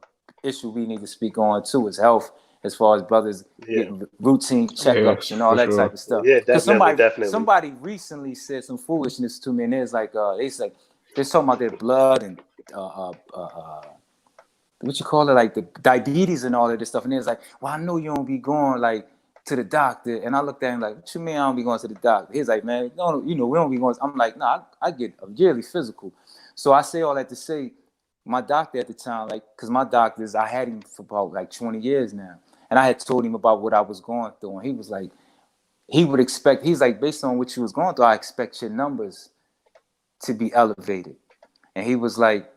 C: issue we need to speak on too, is health, as far as brothers
A: yeah,
C: getting routine
B: Yes,
C: checkups and all
B: for
C: that type
B: sure.
C: of stuff.
A: yeah,
C: Because
A: definitely,
C: somebody
A: definitely.
C: somebody recently said some foolishness to me, and it's like they're talking about their blood and what you call it, like the diabetes and all of this stuff. And it's like, well, I know you don't be going like to the doctor. And I looked at him like, what you mean I don't be going to the doctor? He's like, man, no, we don't be going. I'm like, no, I get a yearly physical. So I say all that to say, my doctor at the time, like, because my doctors, I had him for about like 20 years now. And I had told him about what I was going through. And he was like, he's like, based on what you was going through, I expect your numbers to be elevated. And he was like,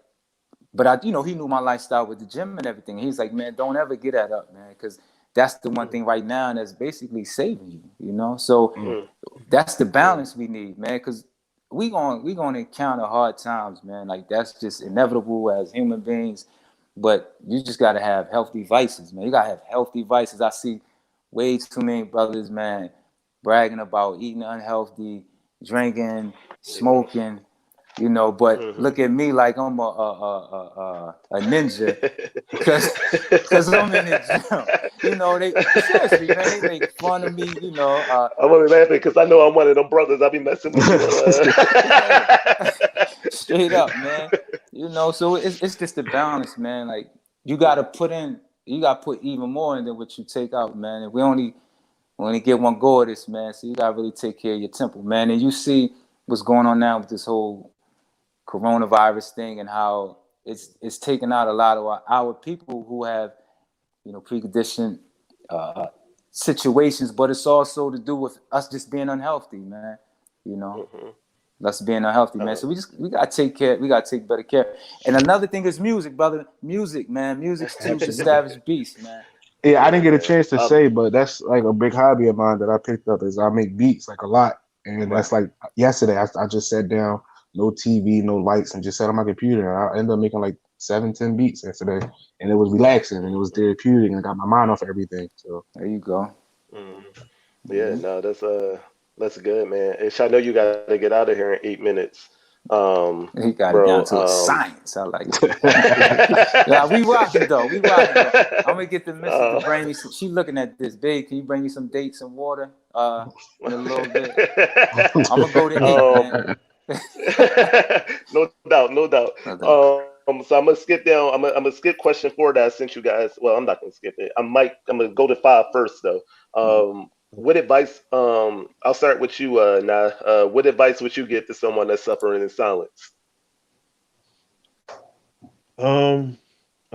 C: but he knew my lifestyle with the gym and everything. He's like, man, don't ever get that up, man, because that's the one
A: Mm,
C: thing right now that's basically saving you. So
B: Mm.
A: mm,
C: that's the
A: mm,
C: balance we need, man, because we gonna encounter hard times, man. Like that's just inevitable as human beings. But you just gotta have healthy vices, man. You gotta have healthy vices. I see way too many brothers, man, bragging about eating unhealthy, drinking,
A: mm,
C: smoking. But
A: mhm.
C: look at me like I'm a ninja, cause I'm in the gym. They seriously, man, they make fun of me.
A: I'm only laughing because I know I'm one of them brothers. I be messing with you.
C: Yeah, straight up, man. So it's just the balance, man. Like you gotta put even more in than what you take out, man. And we only get one go of this, man. So you gotta really take care of your temple, man. And you see what's going on now with this whole coronavirus thing and how it's taken out a lot of our people who have preconditioned uh, situations, but it's also to do with us just being unhealthy, man. You know,
A: Mhm.
C: us being unhealthy, man. So we gotta take care. We gotta take better care. And another thing is music, brother. Music, man. Music's too the
B: Absolutely.
C: savage beast, man.
B: Yeah, I
A: Yeah,
B: didn't get a
A: man.
B: chance to say, but that's like a big hobby of mine that I picked up is I make beats like a lot. And
C: Right.
B: that's like yesterday, I just sat down, no TV, no lights, and just sat on my computer. And I ended up making like 7, 10 beats yesterday. And it was relaxing and it was therapeutic and I got my mind off everything. So
C: There you go.
A: Mhm. Yeah,
C: Mhm.
A: no, that's That's good, man. Ish, I know you got to get out of here in 8 minutes,
C: He got it down
A: bro.
C: to a science. I like it. Yeah, we rocking though. We rocking though. I'm gonna get the missus to bring me some. She looking at this, babe. Can you bring me some dates and water? In a little bit. I'm gonna go to 8, man.
A: No doubt, no doubt.
C: No doubt.
A: So I'm gonna skip down. I'm gonna skip question 4 that I sent you guys. Well, I'm not gonna skip it. I'm gonna go to 5 first though. What advice? I'll start with you. What advice would you give to someone that's suffering in silence?
D: I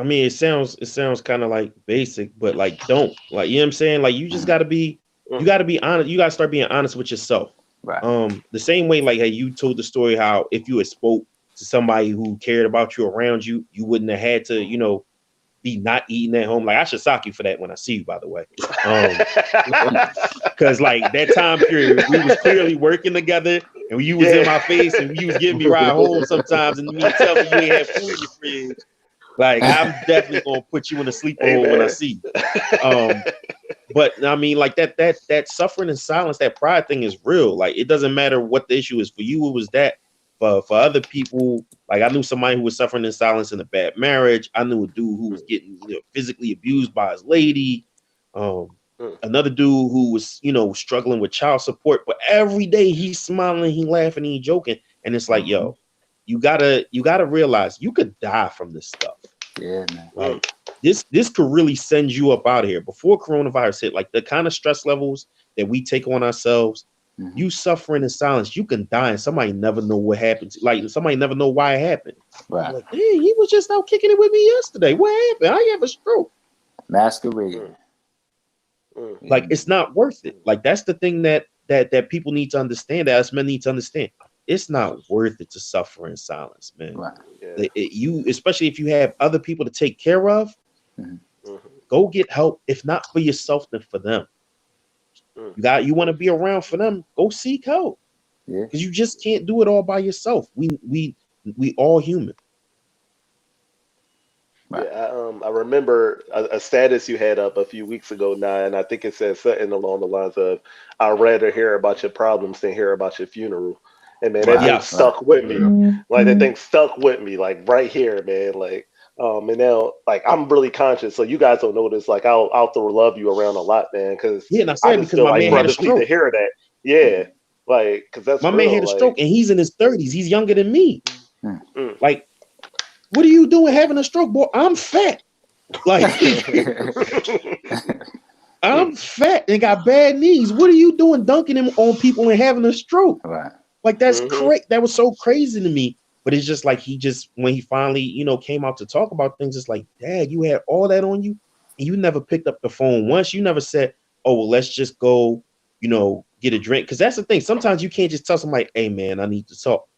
D: mean, it sounds kind of like basic, but like don't like you know what I'm saying. Like you just gotta be honest. You gotta start being honest with yourself.
C: Right.
D: The same way like how you told the story how if you had spoke to somebody who cared about you around you, you wouldn't have had to be not eating at home. Like I should sock you for that when I see you, by the way. Because like that time period, we was clearly working together, and you was in my face, and you was giving me ride home sometimes, and you tell me you ain't have food in your fridge. Like I'm definitely gonna put you in a sleeper hole when I see you. But I mean, like that suffering in silence, that pride thing is real. Like it doesn't matter what the issue is. For you, it was that. For other people, like I knew somebody who was suffering in silence in a bad marriage. I knew a dude who was getting physically abused by his lady. Another dude who was struggling with child support, but every day he's smiling, he laughing, he joking, and it's like, yo, you gotta realize you could die from this stuff.
C: Yeah, man.
D: Like this could really send you up out of here. Before coronavirus hit, like the kind of stress levels that we take on ourselves, you suffering in silence, you can die and somebody never know what happened. Like somebody never know why it happened.
C: Right.
D: Like, hey, he was just out kicking it with me yesterday. What happened? I have a stroke.
C: Masquerade.
D: Like it's not worth it. Like that's the thing that people need to understand, that us men need to understand. It's not worth it to suffer in silence, man.
C: Right.
A: Yeah.
D: You, especially if you have other people to take care of, go get help. If not for yourself, then for them. You want to be around for them, go seek help.
C: Yeah.
D: Because you just can't do it all by yourself. We all human.
C: Right.
A: Yeah, I remember a status you had up a few weeks ago now, and I think it said something along the lines of, "I'd rather hear about your problems than hear about your funeral." And man, that thing stuck with me. Like that thing stuck with me, like right here, man. Like, and now, like I'm really conscious, so you guys don't know this. Like, I'll throw love you around a lot, man, because
D: Yeah, and I
A: I
D: said
A: just
D: because
A: feel
D: my
A: like
D: man had a
A: brothers need to
D: stroke.
A: hear that. Yeah, like, because that's
D: My
A: real.
D: man had a
A: like,
D: stroke and he's in his 30s. He's younger than me.
A: Mm.
D: Like, what are you doing having a stroke, boy? I'm fat. Like, I'm fat and got bad knees. What are you doing dunking him on people and having a stroke?
C: Right.
D: Like, that's crazy. That was so crazy to me. But it's just like when he finally, came out to talk about things, it's like, Dad, you had all that on you and you never picked up the phone once. You never said, oh, well, let's just go, get a drink. Because that's the thing. Sometimes you can't just tell somebody, hey, man, I need to talk.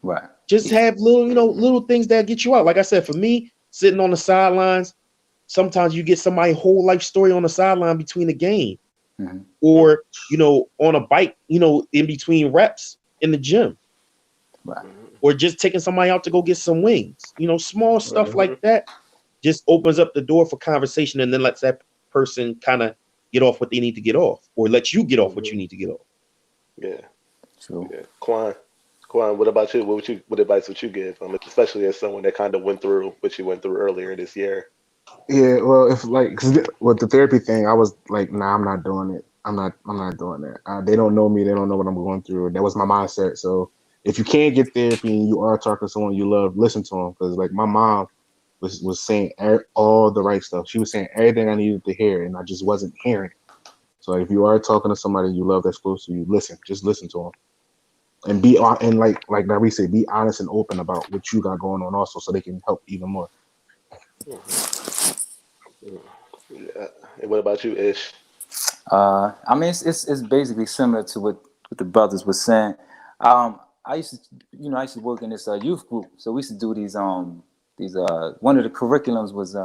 C: Right.
D: Just have little things that get you out. Like I said, for me, sitting on the sidelines, sometimes you get somebody's whole life story on the sideline between the game. Or, on a bike, in between reps in the gym.
C: Right.
D: Or just taking somebody out to go get some wings. Small stuff like that just opens up the door for conversation and then lets that person kind of get off what they need to get off, or let you get off what you need to get off.
A: Yeah.
C: True.
A: Yeah. Quan, what about you? What advice would you give? Especially as someone that kind of went through what you went through earlier this year.
B: Yeah, well, if like 'cause with the therapy thing, I was like, nah, I'm not doing it. I'm not doing that. They don't know me. They don't know what I'm going through. That was my mindset. So if you can't get therapy and you are talking to someone you love, listen to them. Because like my mom was saying all the right stuff. She was saying everything I needed to hear, and I just wasn't hearing it. So if you are talking to somebody you love that's close to you, listen. Just listen to them, and be on. And like Maurice said, be honest and open about what you got going on, also, so they can help even more.
A: Yeah. And what about you, Ish?
C: I mean, it's basically similar to what the brothers were saying. I used to work in this youth group, so we used to do these one of the curriculums was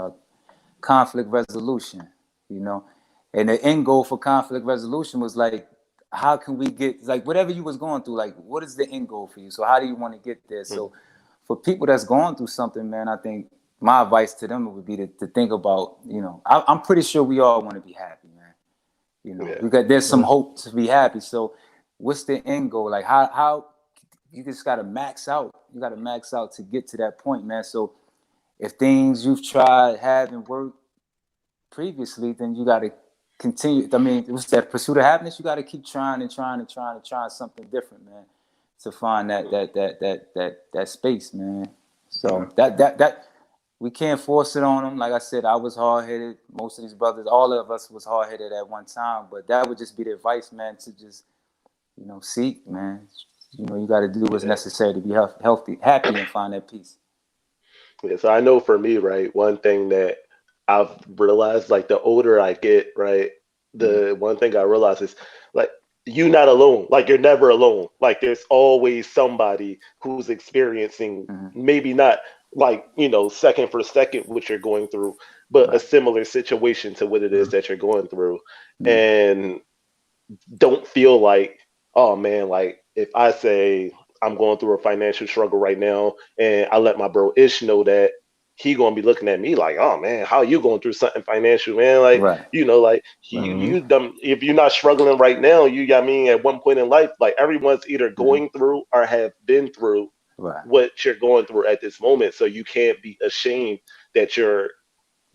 C: conflict resolution, and the end goal for conflict resolution was like, how can we get, like, whatever you was going through, like, what is the end goal for you? So how do you want to get there? So for people that's going through something, man, I think my advice to them would be to think about, I'm pretty sure we all want to be happy, man.
A: Yeah.
C: There's some hope to be happy. So what's the end goal? Like how you just gotta max out. You gotta max out to get to that point, man. So if things you've tried haven't worked previously, then you gotta continue. I mean, what's that pursuit of happiness? You gotta keep trying and trying and trying and trying something different, man, to find that space, man. So that we can't force it on them. Like I said, I was hard headed. Most of these brothers, all of us was hard headed at one time. But that would just be the advice, man, to just, seek, man. You got to do what's necessary to be healthy, happy, and find that peace.
A: Yeah, so I know for me, right, one thing that I've realized, like the older I get, right, the one thing I realize is like you're not alone. Like you're never alone. Like there's always somebody who's experiencing maybe not like, second for second what you're going through, but a similar situation to what it is that you're going through. And don't feel like, oh man, like if I say I'm going through a financial struggle right now and I let my bro Ish know that, he gonna be looking at me like, oh man, how you going through something financial, man? Like, like you dumb, if you're not struggling right now, you got me at one point in life, like everyone's either going through or have been through what you're going through at this moment. So you can't be ashamed that you're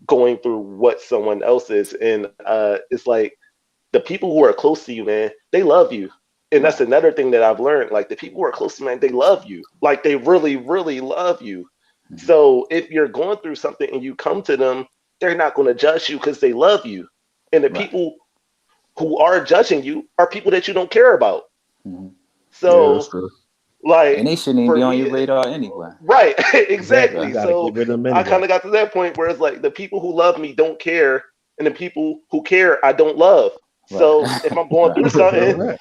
A: going through what someone else is. And it's like the people who are close to you, man, they love you. And that's another thing that I've learned. Like the people who are close to me, man, they love you. Like they really, really love you. So if you're going through something and you come to them, they're not going to judge you because they love you. And the people who are judging you are people that you don't care about. So, like,
C: and they shouldn't even be on your radar anyway.
A: Right, exactly. So
D: anyway.
A: I kind of got to that point where it's like the people who love me don't care, and the people who care I don't love. So if I'm going through something,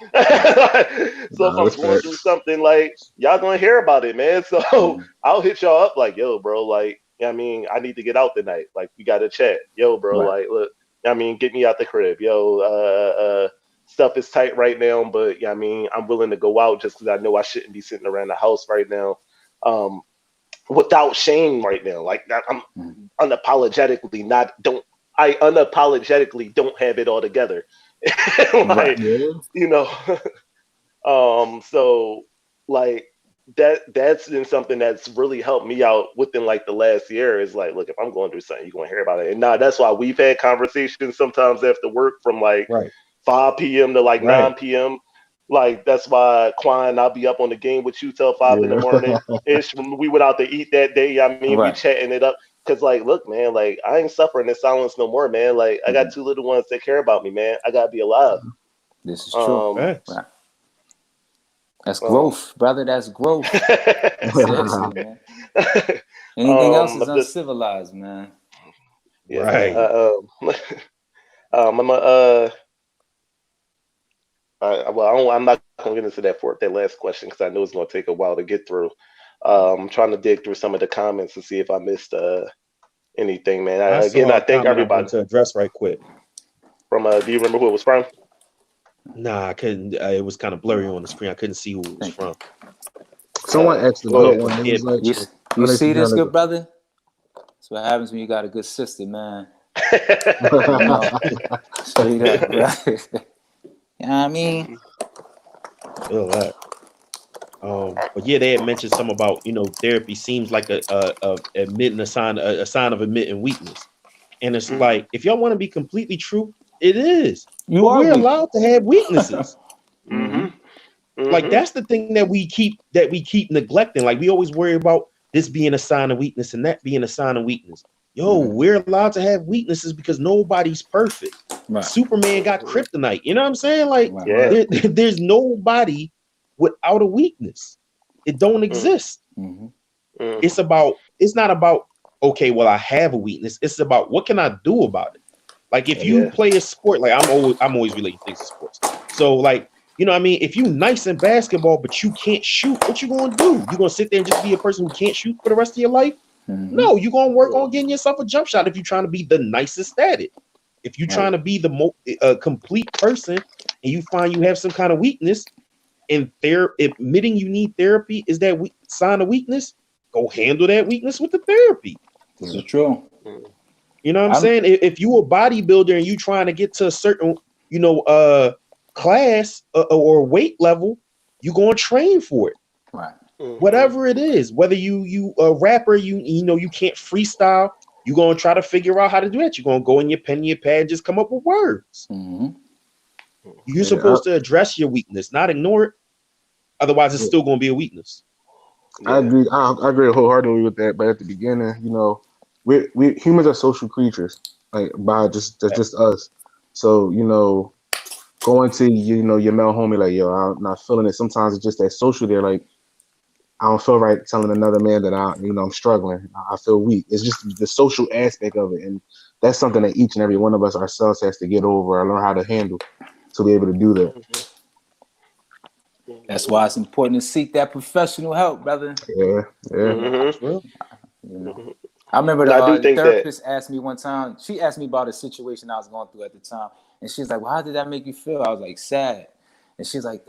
A: through something, like y'all gonna hear about it, man. So I'll hit y'all up like, yo, bro, like, I mean, I need to get out tonight. Like, we got to chat. Yo, bro, like, look, I mean, get me out the crib. Yo, stuff is tight right now, but I mean, I'm willing to go out just because I know I shouldn't be sitting around the house right now, without shame right now. Like, I'm unapologetically I unapologetically don't have it all together. Like, so like that's been something that's really helped me out within like the last year. Is like, look, if I'm going through something, you're going to hear about it. And that's why we've had conversations sometimes after work from like 5 p.m. to like 9 p.m. Like, that's why Quan, I'll be up on the game with you till 5 in the morning. We went out to eat that day. I mean, we chatting it up. Cause like, look, man, like I ain't suffering in silence no more, man. Like I got 2 little ones that care about me, man. I gotta be alive.
C: This is true. That's growth, brother. That's growth. Seriously, man. Anything else is uncivilized, man.
A: Yeah. I'm not gonna get into that last question because I know it's gonna take a while to get through. I'm trying to dig through some of the comments to see if I missed anything, man. I thank everybody
D: to address right quick.
A: From do you remember who it was from?
D: Nah, I couldn't. It was kind of blurry on the screen. I couldn't see who it was from.
B: Someone asked a good one.
C: You see this, good brother? That's what happens when you got a good sister, man. Straight up, bro. You know what I mean?
D: Feel that. But yeah, they had mentioned something about, therapy seems like admitting a sign of admitting weakness. And it's like, if y'all want to be completely true, it is. We're allowed to have weaknesses. Like, that's the thing that we keep neglecting. Like, we always worry about this being a sign of weakness and that being a sign of weakness. We're allowed to have weaknesses because nobody's perfect. Superman got kryptonite. You know what I'm saying? Like, there's nobody without a weakness. It don't exist. It's not about, okay, well, I have a weakness. It's about, what can I do about it? Like, if you play a sport, like I'm always relating things to sports. So like, you know what I mean? If you nice in basketball, but you can't shoot, what you gonna do? You gonna sit there and just be a person who can't shoot for the rest of your life? No, you're gonna work on getting yourself a jump shot if you're trying to be the nicest at it. If you're trying to be the most complete person and you find you have some kind of weakness, and admitting you need therapy is that sign of weakness, go handle that weakness with the therapy.
C: This is true.
D: You know what I'm saying? If you a bodybuilder and you trying to get to a certain, class or weight level, you're going to train for it.
C: Right.
D: Whatever it is, whether you a rapper, you know you can't freestyle, you're going to try to figure out how to do that. You're going to go in your pen and your pad, just come up with words. You're supposed to address your weakness, not ignore it. Otherwise, it's still going to be a weakness.
B: I agree. I agree wholeheartedly with that. But at the beginning, you know, we humans are social creatures, like by just that's just us. So you know, going to your male homie like, yo, I'm not feeling it. Sometimes it's just that social there, like I don't feel right telling another man that I'm struggling. I feel weak. It's just the social aspect of it, and that's something that each and every one of us ourselves has to get over or learn how to handle to be able to do that.
C: That's why it's important to seek that professional help, brother.
B: Yeah.
C: You know, I remember the therapist asked me one time. She asked me about a situation I was going through at the time, and she's like, "Well, how did that make you feel?" I was like, "Sad," and she's like,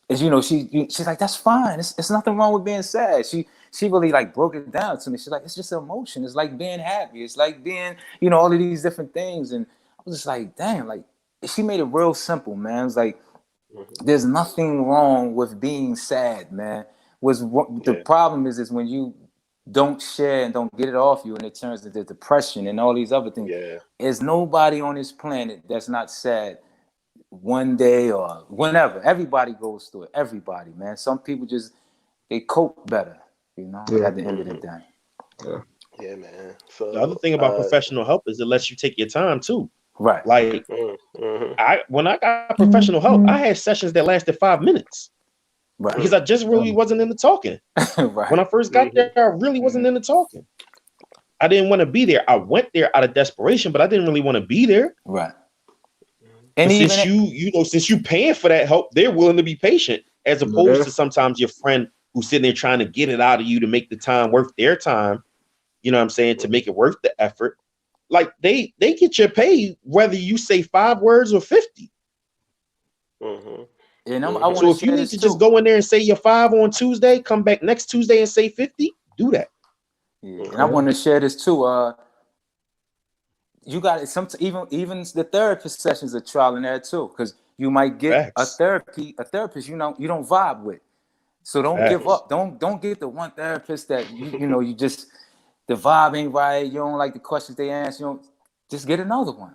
C: she's like, "That's fine. It's nothing wrong with being sad." She really like broke it down to me. She's like, "It's just an emotion. It's like being happy. It's like being all of these different things." And I was just like, "Damn!" Like she made it real simple, man. It's like there's nothing wrong with being sad, man. The problem is when you don't share and don't get it off you, and it turns into depression and all these other things. There's nobody on this planet that's not sad one day or whenever. Everybody goes through it. Everybody, man. Some people they cope better, at the end of the day.
A: Yeah, man. So
D: the other thing about professional help is it lets you take your time too.
C: Right.
D: Like when I got professional help, I had sessions that lasted 5 minutes. Right. Because I just really wasn't into talking. Right. When I first got there, I really wasn't into talking. I didn't want to be there. I went there out of desperation, but I didn't really want to be there.
C: Right.
D: And since you paying for that help, they're willing to be patient, as opposed to sometimes your friend who's sitting there trying to get it out of you to make the time worth their time. You know what I'm saying? To make it worth the effort. Like they get your pay whether you say 5 words or 50.
C: And
D: so if you need to just go in there and say your 5 on Tuesday, come back next Tuesday and say 50, do that.
C: Yeah. And I want to share this too. You got it. Even the therapist sessions are trial and error too, because you might get a therapist you don't vibe with. So don't give up. Don't get the one therapist that you just the vibe ain't right. You don't like the questions they ask. Just get another one.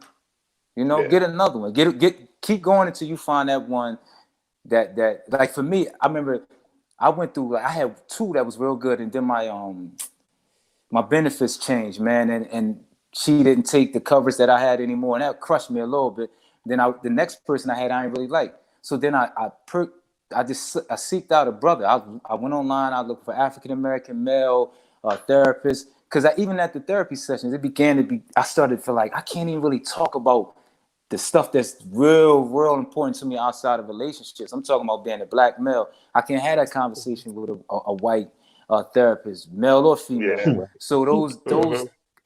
C: Get another one. Keep going until you find that one. That like for me, I remember I went through I had 2 that was real good, and then my benefits changed, man, and she didn't take the coverage that I had anymore, and that crushed me a little bit. Then the next person I had I didn't really like, so then I seeked out a brother. I went online, I looked for African American male therapist, because even at the therapy sessions I started to feel like I can't even really talk about the stuff that's real important to me outside of relationships. I'm talking about being a black male. I can't have that conversation with a white therapist, male or female. Yeah. So those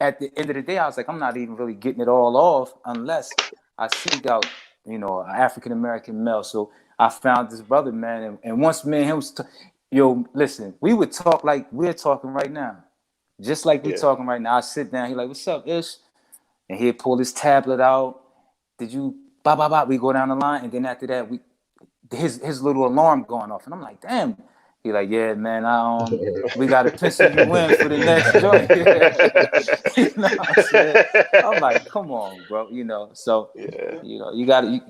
C: at the end of the day, I was like, I'm not even really getting it all off unless I seek out, an African American male. So I found this brother, man, and once me and him was, listen, we would talk like we're talking right now, just like we're talking right now. I sit down, he like, "What's up, Ish?" And he'd pull his tablet out. Did you we go down the line, and then after that his little alarm going off, and I'm like, damn. He like, "Yeah, man, we got to pencil you in for the next joint." You know what I'm saying? I'm like, come on, bro. So you gotta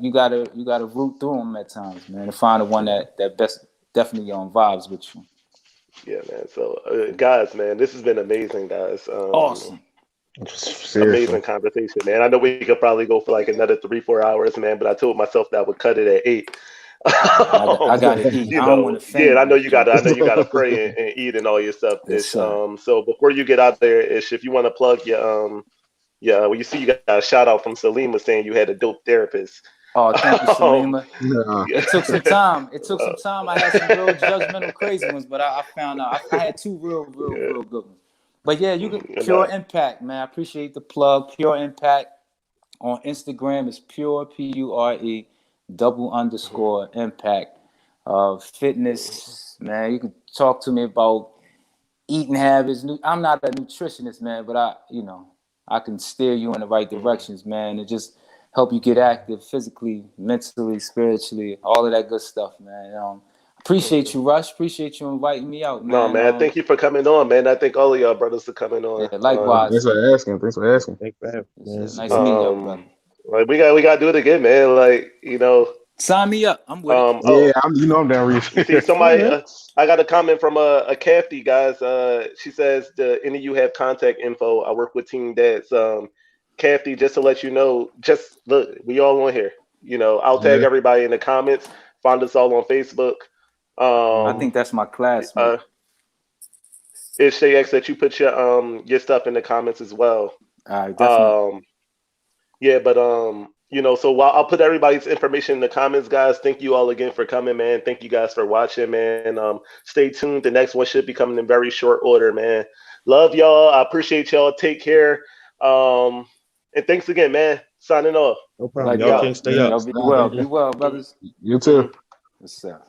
C: root through them at times, man, to find the one that best definitely vibes with you.
A: Yeah, man. So guys, man, this has been amazing, guys.
C: Awesome.
A: Amazing conversation, man. I know we could probably go for like another 3-4 hours, man, but I told myself that I would cut it at 8.
C: I gotta eat. I don't want to faint.
A: Yeah, I know you gotta pray and eat and all your stuff. Yes, so before you get out there, Ish, if you want to plug your well, you see you got a shout out from Salima saying you had a dope therapist.
C: Oh, thank you, Salima. It took some time. I had some real judgmental crazy ones, but I found out I had 2 real good ones. But yeah, you can Pure Impact, man. I appreciate the plug. Pure Impact on Instagram is pure PURE _ impact. Fitness, man. You can talk to me about eating habits. I'm not a nutritionist, man, but I can steer you in the right directions, man. And just help you get active physically, mentally, spiritually, all of that good stuff, man. Appreciate you, Rush. Appreciate you inviting me out,
A: No,
C: man.
A: man. Thank you for coming on, man. I thank all of y'all brothers for coming
C: Yeah,
A: on.
C: likewise.
B: Thanks for asking. Thanks for asking.
D: Thanks for having me, man. It's a
C: Nice
D: great
C: meeting
D: meeting.
C: y'all, brother.
A: Like we got to do it again, man. Like
C: Sign me up. I'm with it.
B: Yeah, I'm down, Reese.
A: You see somebody. I got a comment from a Kathy, guys. She says, "Do any of you have contact info? I work with Team Dads." Kathy, just to let you know, just look, we all on here. I'll tag
B: Yeah.
A: everybody in the comments. Find us all on Facebook.
C: I think that's my classmate.
A: It's Shay X that you put your stuff in the comments as well.
C: All right, definitely.
A: Yeah, but so while I'll put everybody's information in the comments, guys. Thank you all again for coming, man. Thank you guys for watching, man. Stay tuned. The next one should be coming in very short order, man. Love y'all. I appreciate y'all. Take care. And thanks again, man. Signing off.
D: No problem.
A: We
D: Y'all
A: out.
D: can stay
B: Yeah.
D: up.
C: Y'all be well. Be well, brothers.
B: You too.
C: Yes, sir.